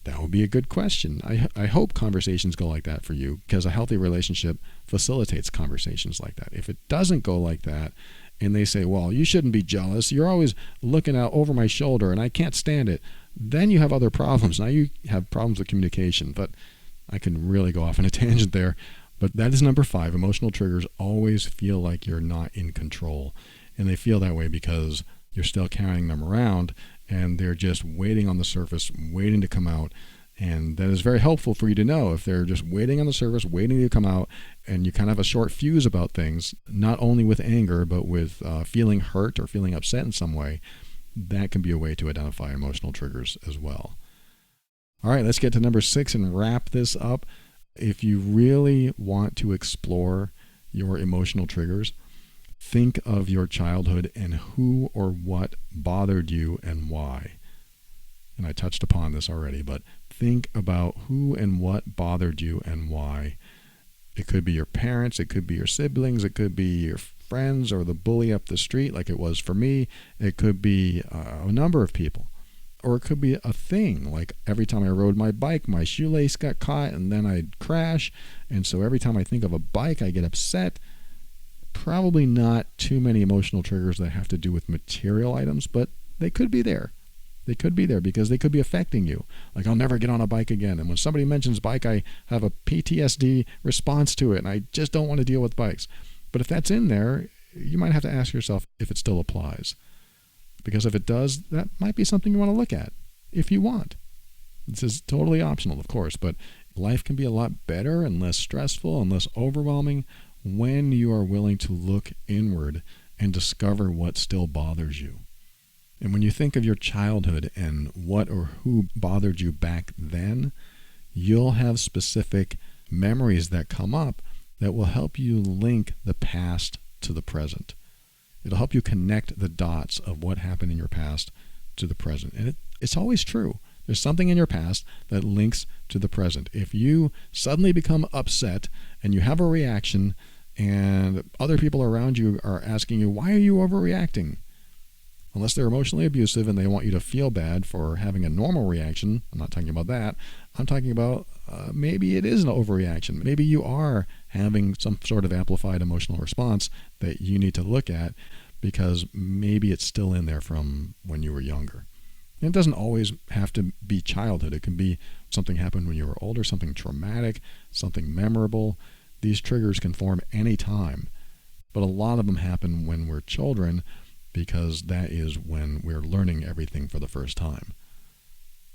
That would be a good question. I hope conversations go like that for you, because a healthy relationship facilitates conversations like that. If it doesn't go like that, and they say, well, you shouldn't be jealous, you're always looking out over my shoulder and I can't stand it, then you have other problems. Now you have problems with communication. But I can really go off on a tangent there. But that is number 5. Emotional triggers always feel like you're not in control. And they feel that way because you're still carrying them around, and they're just waiting on the surface, waiting to come out. And that is very helpful for you to know. If they're just waiting on the surface, waiting to come out, and you kind of have a short fuse about things, not only with anger, but with feeling hurt or feeling upset in some way, that can be a way to identify emotional triggers as well. All right, let's get to number 6 and wrap this up. If you really want to explore your emotional triggers, think of your childhood and who or what bothered you and why. And I touched upon this already, but think about who and what bothered you and why. It could be your parents, it could be your siblings, it could be your friends or the bully up the street like it was for me. It could be a number of people. Or it could be a thing, like every time I rode my bike, my shoelace got caught and then I'd crash. And so every time I think of a bike, I get upset. Probably not too many emotional triggers that have to do with material items, but They could be there. They could be there because they could be affecting you. Like, I'll never get on a bike again. And when somebody mentions bike, I have a PTSD response to it, and I just don't want to deal with bikes. But if that's in there, you might have to ask yourself if it still applies. Because if it does, that might be something you want to look at if you want. This is totally optional, of course, but life can be a lot better and less stressful and less overwhelming when you are willing to look inward and discover what still bothers you. And when you think of your childhood and what or who bothered you back then, you'll have specific memories that come up that will help you link the past to the present. It'll help you connect the dots of what happened in your past to the present. And it's always true. There's something in your past that links to the present. If you suddenly become upset and you have a reaction and other people around you are asking you, why are you overreacting? Unless they're emotionally abusive and they want you to feel bad for having a normal reaction, I'm not talking about that. I'm talking about maybe it is an overreaction. Maybe you are having some sort of amplified emotional response that you need to look at because maybe it's still in there from when you were younger. And it doesn't always have to be childhood. It can be something happened when you were older, something traumatic, something memorable. These triggers can form any time, but a lot of them happen when we're children because that is when we're learning everything for the first time.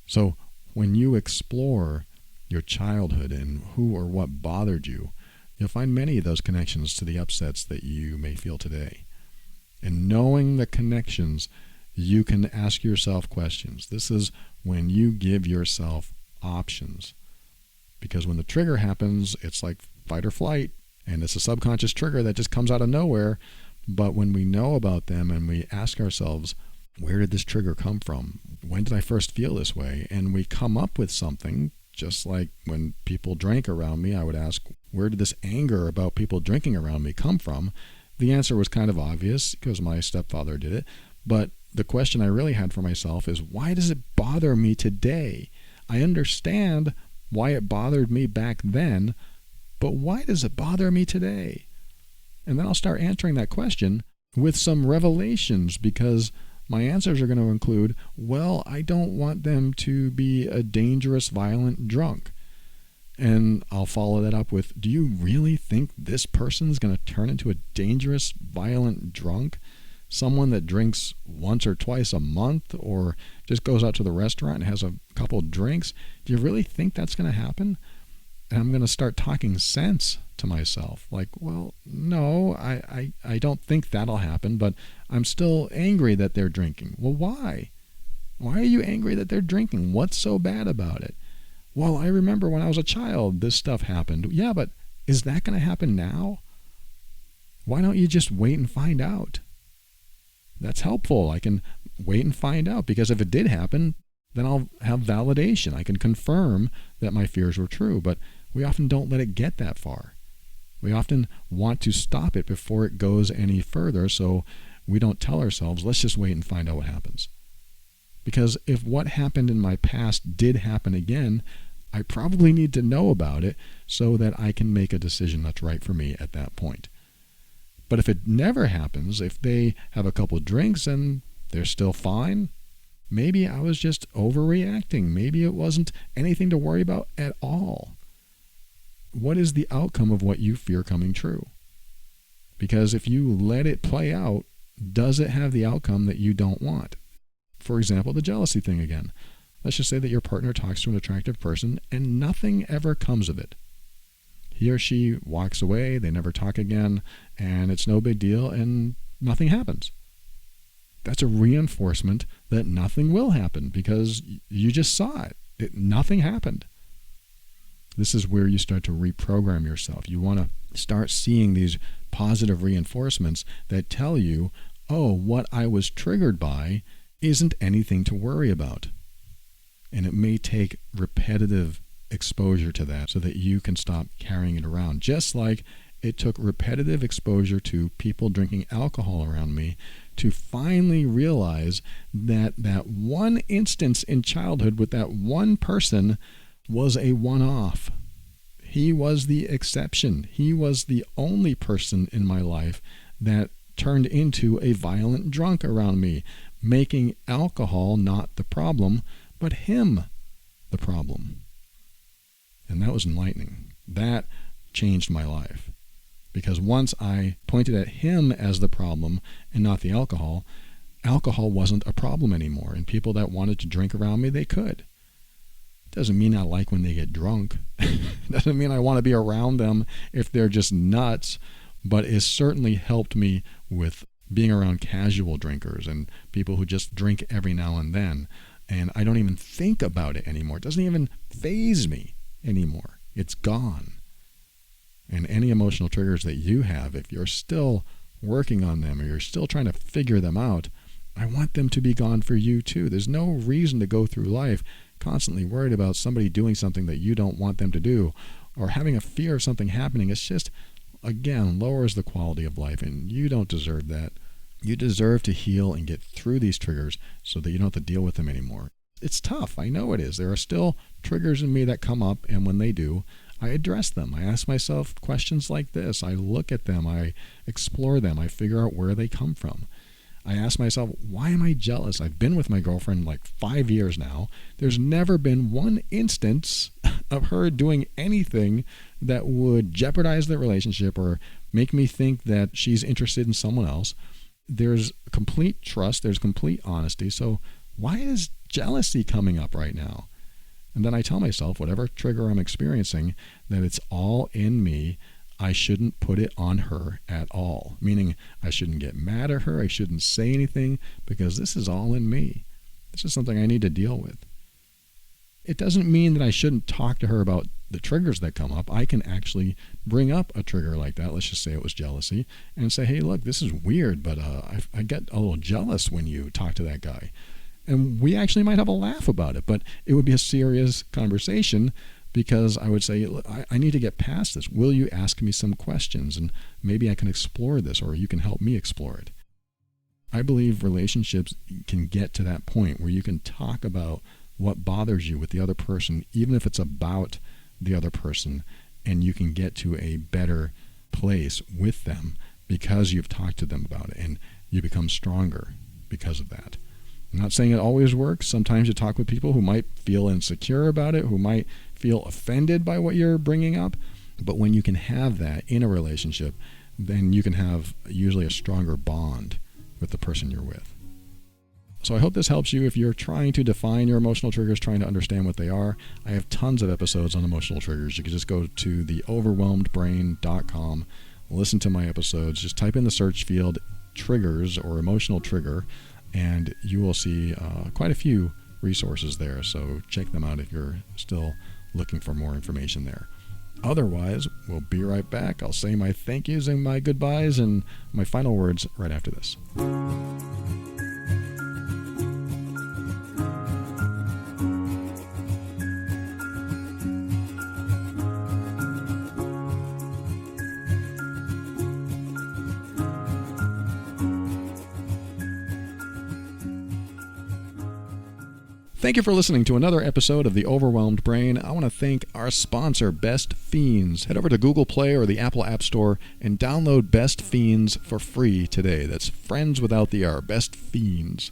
So when you explore your childhood and who or what bothered you, you'll find many of those connections to the upsets that you may feel today. And knowing the connections, you can ask yourself questions. This is when you give yourself options. Because when the trigger happens, it's like fight or flight, and it's a subconscious trigger that just comes out of nowhere. But when we know about them and we ask ourselves, where did this trigger come from? When did I first feel this way? And we come up with something, just like when people drank around me, I would ask, where did this anger about people drinking around me come from? The answer was kind of obvious because my stepfather did it. But the question I really had for myself is, why does it bother me today? I understand why it bothered me back then, but why does it bother me today? And then I'll start answering that question with some revelations, because my answers are going to include, well, I don't want them to be a dangerous, violent drunk. And I'll follow that up with, do you really think this person's going to turn into a dangerous, violent drunk? Someone that drinks once or twice a month or just goes out to the restaurant and has a couple of drinks? Do you really think that's going to happen? And I'm going to start talking sense to myself. Like, well, no, I don't think that'll happen, but I'm still angry that they're drinking. Well, why? Why are you angry that they're drinking? What's so bad about it? Well, I remember when I was a child, this stuff happened. Yeah, but is that going to happen now? Why don't you just wait and find out? That's helpful. I can wait and find out, because if it did happen, then I'll have validation. I can confirm that my fears were true, but we often don't let it get that far. We often want to stop it before it goes any further, so we don't tell ourselves, let's just wait and find out what happens. Because if what happened in my past did happen again, I probably need to know about it so that I can make a decision that's right for me at that point. But if it never happens, if they have a couple drinks and they're still fine, maybe I was just overreacting. Maybe it wasn't anything to worry about at all. What is the outcome of what you fear coming true? Because if you let it play out, does it have the outcome that you don't want? For example, the jealousy thing again. Let's just say that your partner talks to an attractive person and nothing ever comes of it. He or she walks away, they never talk again, and it's no big deal, and nothing happens. That's a reinforcement that nothing will happen because you just saw it. Nothing happened. This is where you start to reprogram yourself. You want to start seeing these positive reinforcements that tell you, oh, what I was triggered by isn't anything to worry about. And it may take repetitive exposure to that so that you can stop carrying it around. Just like it took repetitive exposure to people drinking alcohol around me to finally realize that that one instance in childhood with that one person was a one-off. He was the exception. He was the only person in my life that turned into a violent drunk around me. making alcohol not the problem, but him the problem. And that was enlightening. That changed my life. Because once I pointed at him as the problem and not the alcohol, alcohol wasn't a problem anymore. And people that wanted to drink around me, they could. Doesn't mean I like when they get drunk. Doesn't mean I want to be around them if they're just nuts. But it certainly helped me with being around casual drinkers and people who just drink every now and then. And I don't even think about it anymore. It doesn't even faze me anymore. It's gone. And any emotional triggers that you have, if you're still working on them or you're still trying to figure them out, I want them to be gone for you too. There's no reason to go through life constantly worried about somebody doing something that you don't want them to do or having a fear of something happening. It's just, again, lowers the quality of life, and you don't deserve that. You deserve to heal and get through these triggers so that you don't have to deal with them anymore. It's tough. I know it is. There are still triggers in me that come up, and when they do, I address them. I ask myself questions like this. I look at them. I explore them. I figure out where they come from. I ask myself, why am I jealous? I've been with my girlfriend like 5 years now. There's never been one instance of her doing anything that would jeopardize the relationship or make me think that she's interested in someone else. There's complete trust. There's complete honesty. So why is jealousy coming up right now? And then I tell myself, whatever trigger I'm experiencing, that it's all in me. I shouldn't put it on her at all. Meaning I shouldn't get mad at her. I shouldn't say anything because this is all in me. This is something I need to deal with. It doesn't mean that I shouldn't talk to her about the triggers that come up. I can actually bring up a trigger like that. Let's just say it was jealousy and say, hey, look, this is weird, but I get a little jealous when you talk to that guy. And we actually might have a laugh about it, but it would be a serious conversation because I would say, I need to get past this. Will you ask me some questions? And maybe I can explore this, or you can help me explore it. I believe relationships can get to that point where you can talk about what bothers you with the other person, even if it's about the other person, and you can get to a better place with them because you've talked to them about it, and you become stronger because of that. I'm not saying it always works. Sometimes you talk with people who might feel insecure about it, who might feel offended by what you're bringing up. But when you can have that in a relationship, then you can have usually a stronger bond with the person you're with. So I hope this helps you if you're trying to define your emotional triggers, trying to understand what they are. I have tons of episodes on emotional triggers. You can just go to theoverwhelmedbrain.com, listen to my episodes. Just type in the search field triggers or emotional trigger, and you will see quite a few resources there. So check them out if you're still looking for more information there. Otherwise, we'll be right back. I'll say my thank yous and my goodbyes and my final words right after this. Thank you for listening to another episode of The Overwhelmed Brain. I want to thank our sponsor, Best Fiends. Head over to Google Play or the Apple App Store and download Best Fiends for free today. That's friends without the R, Best Fiends.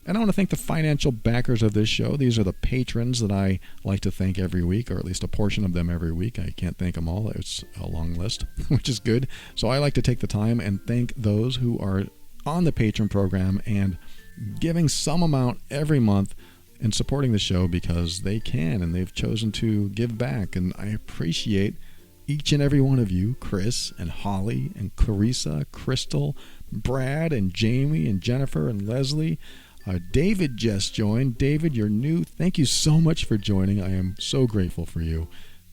And I want to thank the financial backers of this show. These are the patrons that I like to thank every week, or at least a portion of them every week. I can't thank them all. It's a long list, which is good. So I like to take the time and thank those who are on the patron program and giving some amount every month and supporting the show because they can and they've chosen to give back. And I appreciate each and every one of you, Chris and Holly and Clarissa, Crystal, Brad and Jamie and Jennifer and Leslie. David just joined. David, you're new. Thank you so much for joining. I am so grateful for you.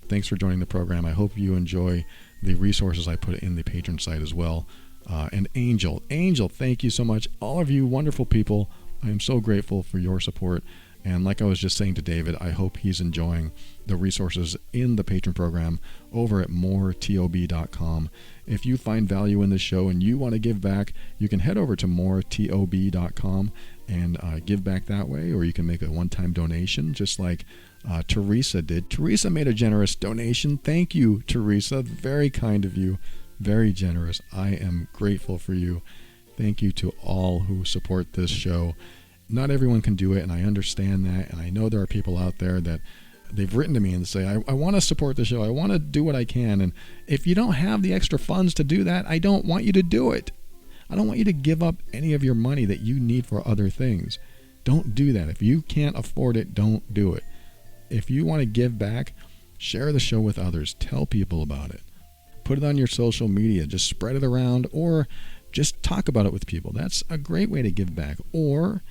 Thanks for joining the program. I hope you enjoy the resources I put in the patron site as well. And Angel, thank you so much. All of you wonderful people. I am so grateful for your support. And like I was just saying to David, I hope he's enjoying the resources in the patron program over at moretob.com. If you find value in this show and you want to give back, you can head over to moretob.com and give back that way, or you can make a one-time donation just like Teresa did. Teresa made a generous donation. Thank you, Teresa. Very kind of you. Very generous. I am grateful for you. Thank you to all who support this show. Not everyone can do it, and I understand that, and I know there are people out there that they've written to me and say, I want to support the show. I want to do what I can, and if you don't have the extra funds to do that, I don't want you to do it. I don't want you to give up any of your money that you need for other things. Don't do that. If you can't afford it, don't do it. If you want to give back, share the show with others. Tell people about it. Put it on your social media. Just spread it around, or just talk about it with people. That's a great way to give back. Or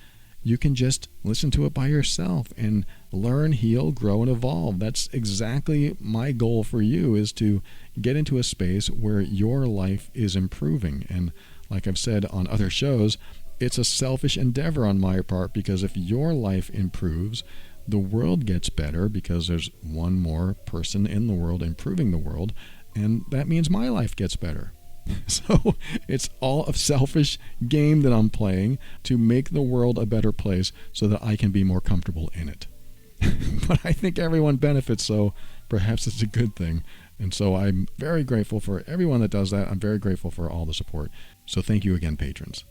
you can just listen to it by yourself and learn, heal, grow, and evolve. That's exactly my goal for you, is to get into a space where your life is improving. And like I've said on other shows, it's a selfish endeavor on my part, because if your life improves, the world gets better, because there's one more person in the world improving the world, and that means my life gets better. So it's all a selfish game that I'm playing to make the world a better place so that I can be more comfortable in it. But I think everyone benefits, so perhaps it's a good thing. And so I'm very grateful for everyone that does that. I'm very grateful for all the support. So thank you again, patrons.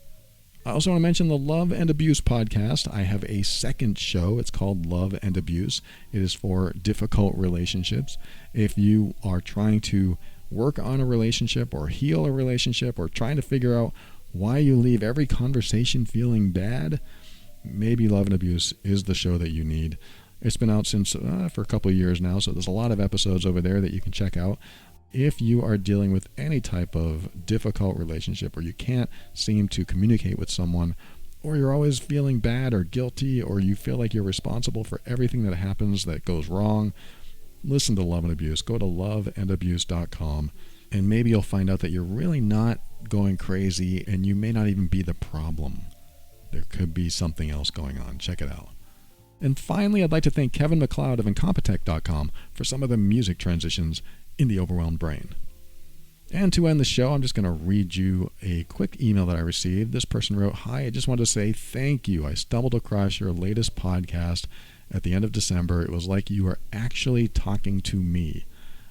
I also want to mention the Love and Abuse podcast. I have a second show. It's called Love and Abuse. It is for difficult relationships. If you are trying to work on a relationship or heal a relationship, or trying to figure out why you leave every conversation feeling bad, maybe Love and Abuse is the show that you need. It's been out since for a couple of years now, so there's a lot of episodes over there that you can check out. If you are dealing with any type of difficult relationship, or you can't seem to communicate with someone, or you're always feeling bad or guilty, or you feel like you're responsible for everything that happens that goes wrong, listen to Love and Abuse. Go to loveandabuse.com, and maybe you'll find out that you're really not going crazy, and you may not even be the problem. There could be something else going on. Check it out. And finally, I'd like to thank Kevin MacLeod of Incompetech.com for some of the music transitions in the overwhelmed brain. And to end the show, I'm just going to read you a quick email that I received. This person wrote, "Hi, I just wanted to say thank you. I stumbled across your latest podcast at the end of December. It was like you were actually talking to me.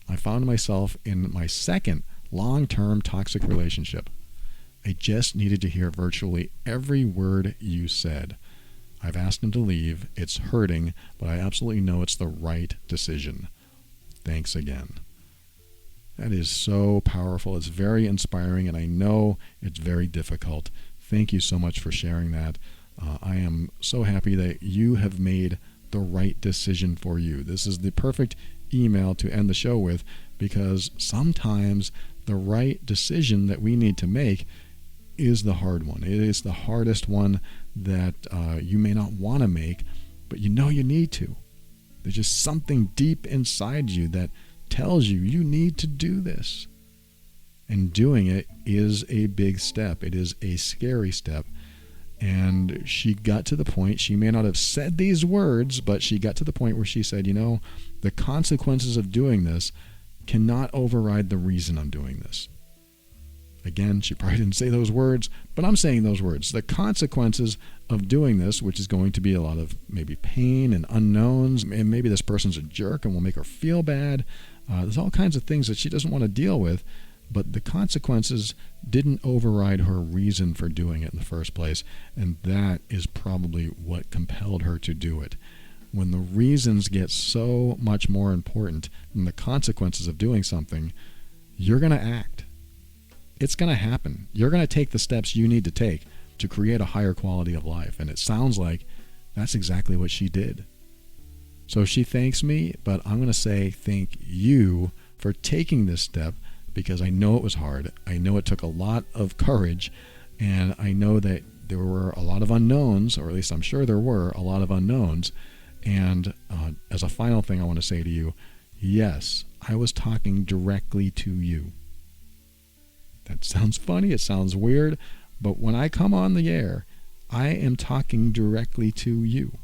I found myself in my second long-term toxic relationship. I just needed to hear virtually every word you said. I've asked him to leave. It's hurting, but I absolutely know it's the right decision. Thanks again." That is so powerful. It's very inspiring, and I know it's very difficult. Thank you so much for sharing that. I am so happy that you have made the right decision for you. This is the perfect email to end the show with, because sometimes the right decision that we need to make is the hard one. It is the hardest one that you may not want to make, but you know you need to. There's just something deep inside you that tells you you need to do this. And doing it is a big step. It is a scary step. And she got to the point, she may not have said these words, but she got to the point where she said, you know, the consequences of doing this cannot override the reason I'm doing this. Again, she probably didn't say those words, but I'm saying those words. The consequences of doing this, which is going to be a lot of maybe pain and unknowns, and maybe this person's a jerk and will make her feel bad. There's all kinds of things that she doesn't want to deal with, but the consequences didn't override her reason for doing it in the first place, and that is probably what compelled her to do it. When the reasons get so much more important than the consequences of doing something, you're going to act. It's going to happen. You're going to take the steps you need to take to create a higher quality of life, and it sounds like that's exactly what she did. So she thanks me, but I'm going to say thank you for taking this step, because I know it was hard. I know it took a lot of courage, and I know that there were a lot of unknowns, or at least I'm sure there were a lot of unknowns. And as a final thing, I want to say to you, yes, I was talking directly to you. That sounds funny. It sounds weird. But when I come on the air, I am talking directly to you.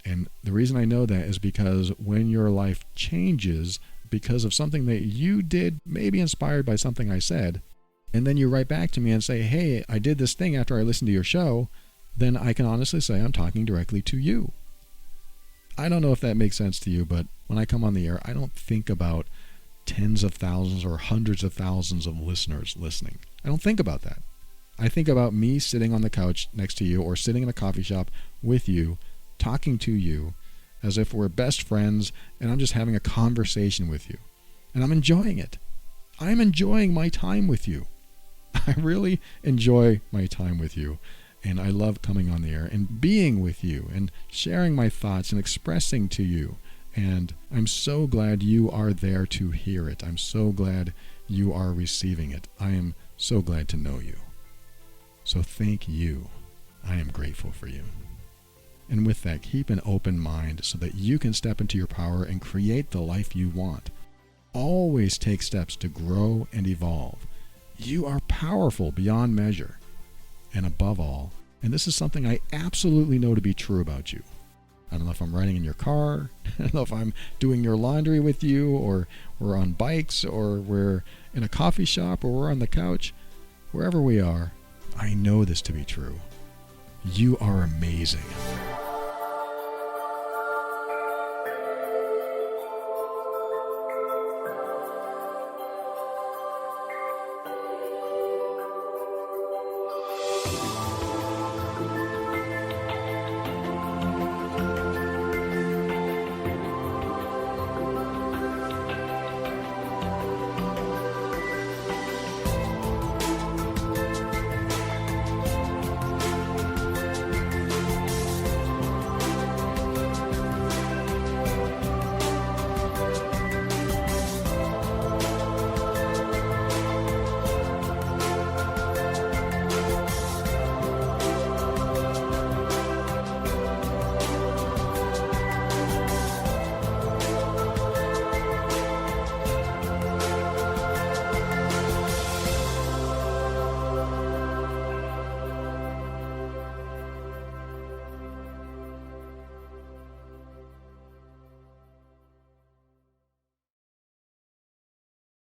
And the reason I know that is because when your life changes because of something that you did, maybe inspired by something I said, and then you write back to me and say, hey, I did this thing after I listened to your show, then I can honestly say I'm talking directly to you. I don't know if that makes sense to you, but when I come on the air, I don't think about tens of thousands or hundreds of thousands of listeners listening. I don't think about that. I think about me sitting on the couch next to you or sitting in a coffee shop with you, talking to you as if we're best friends and I'm just having a conversation with you. And I'm enjoying it. I'm enjoying my time with you. I really enjoy my time with you. And I love coming on the air and being with you and sharing my thoughts and expressing to you. And I'm so glad you are there to hear it. I'm so glad you are receiving it. I am so glad to know you. So thank you. I am grateful for you. And with that, keep an open mind so that you can step into your power and create the life you want. Always take steps to grow and evolve. You are powerful beyond measure. And above all, and this is something I absolutely know to be true about you. I don't know if I'm riding in your car, I don't know if I'm doing your laundry with you, or we're on bikes, or we're in a coffee shop, or we're on the couch. Wherever we are, I know this to be true. You are amazing.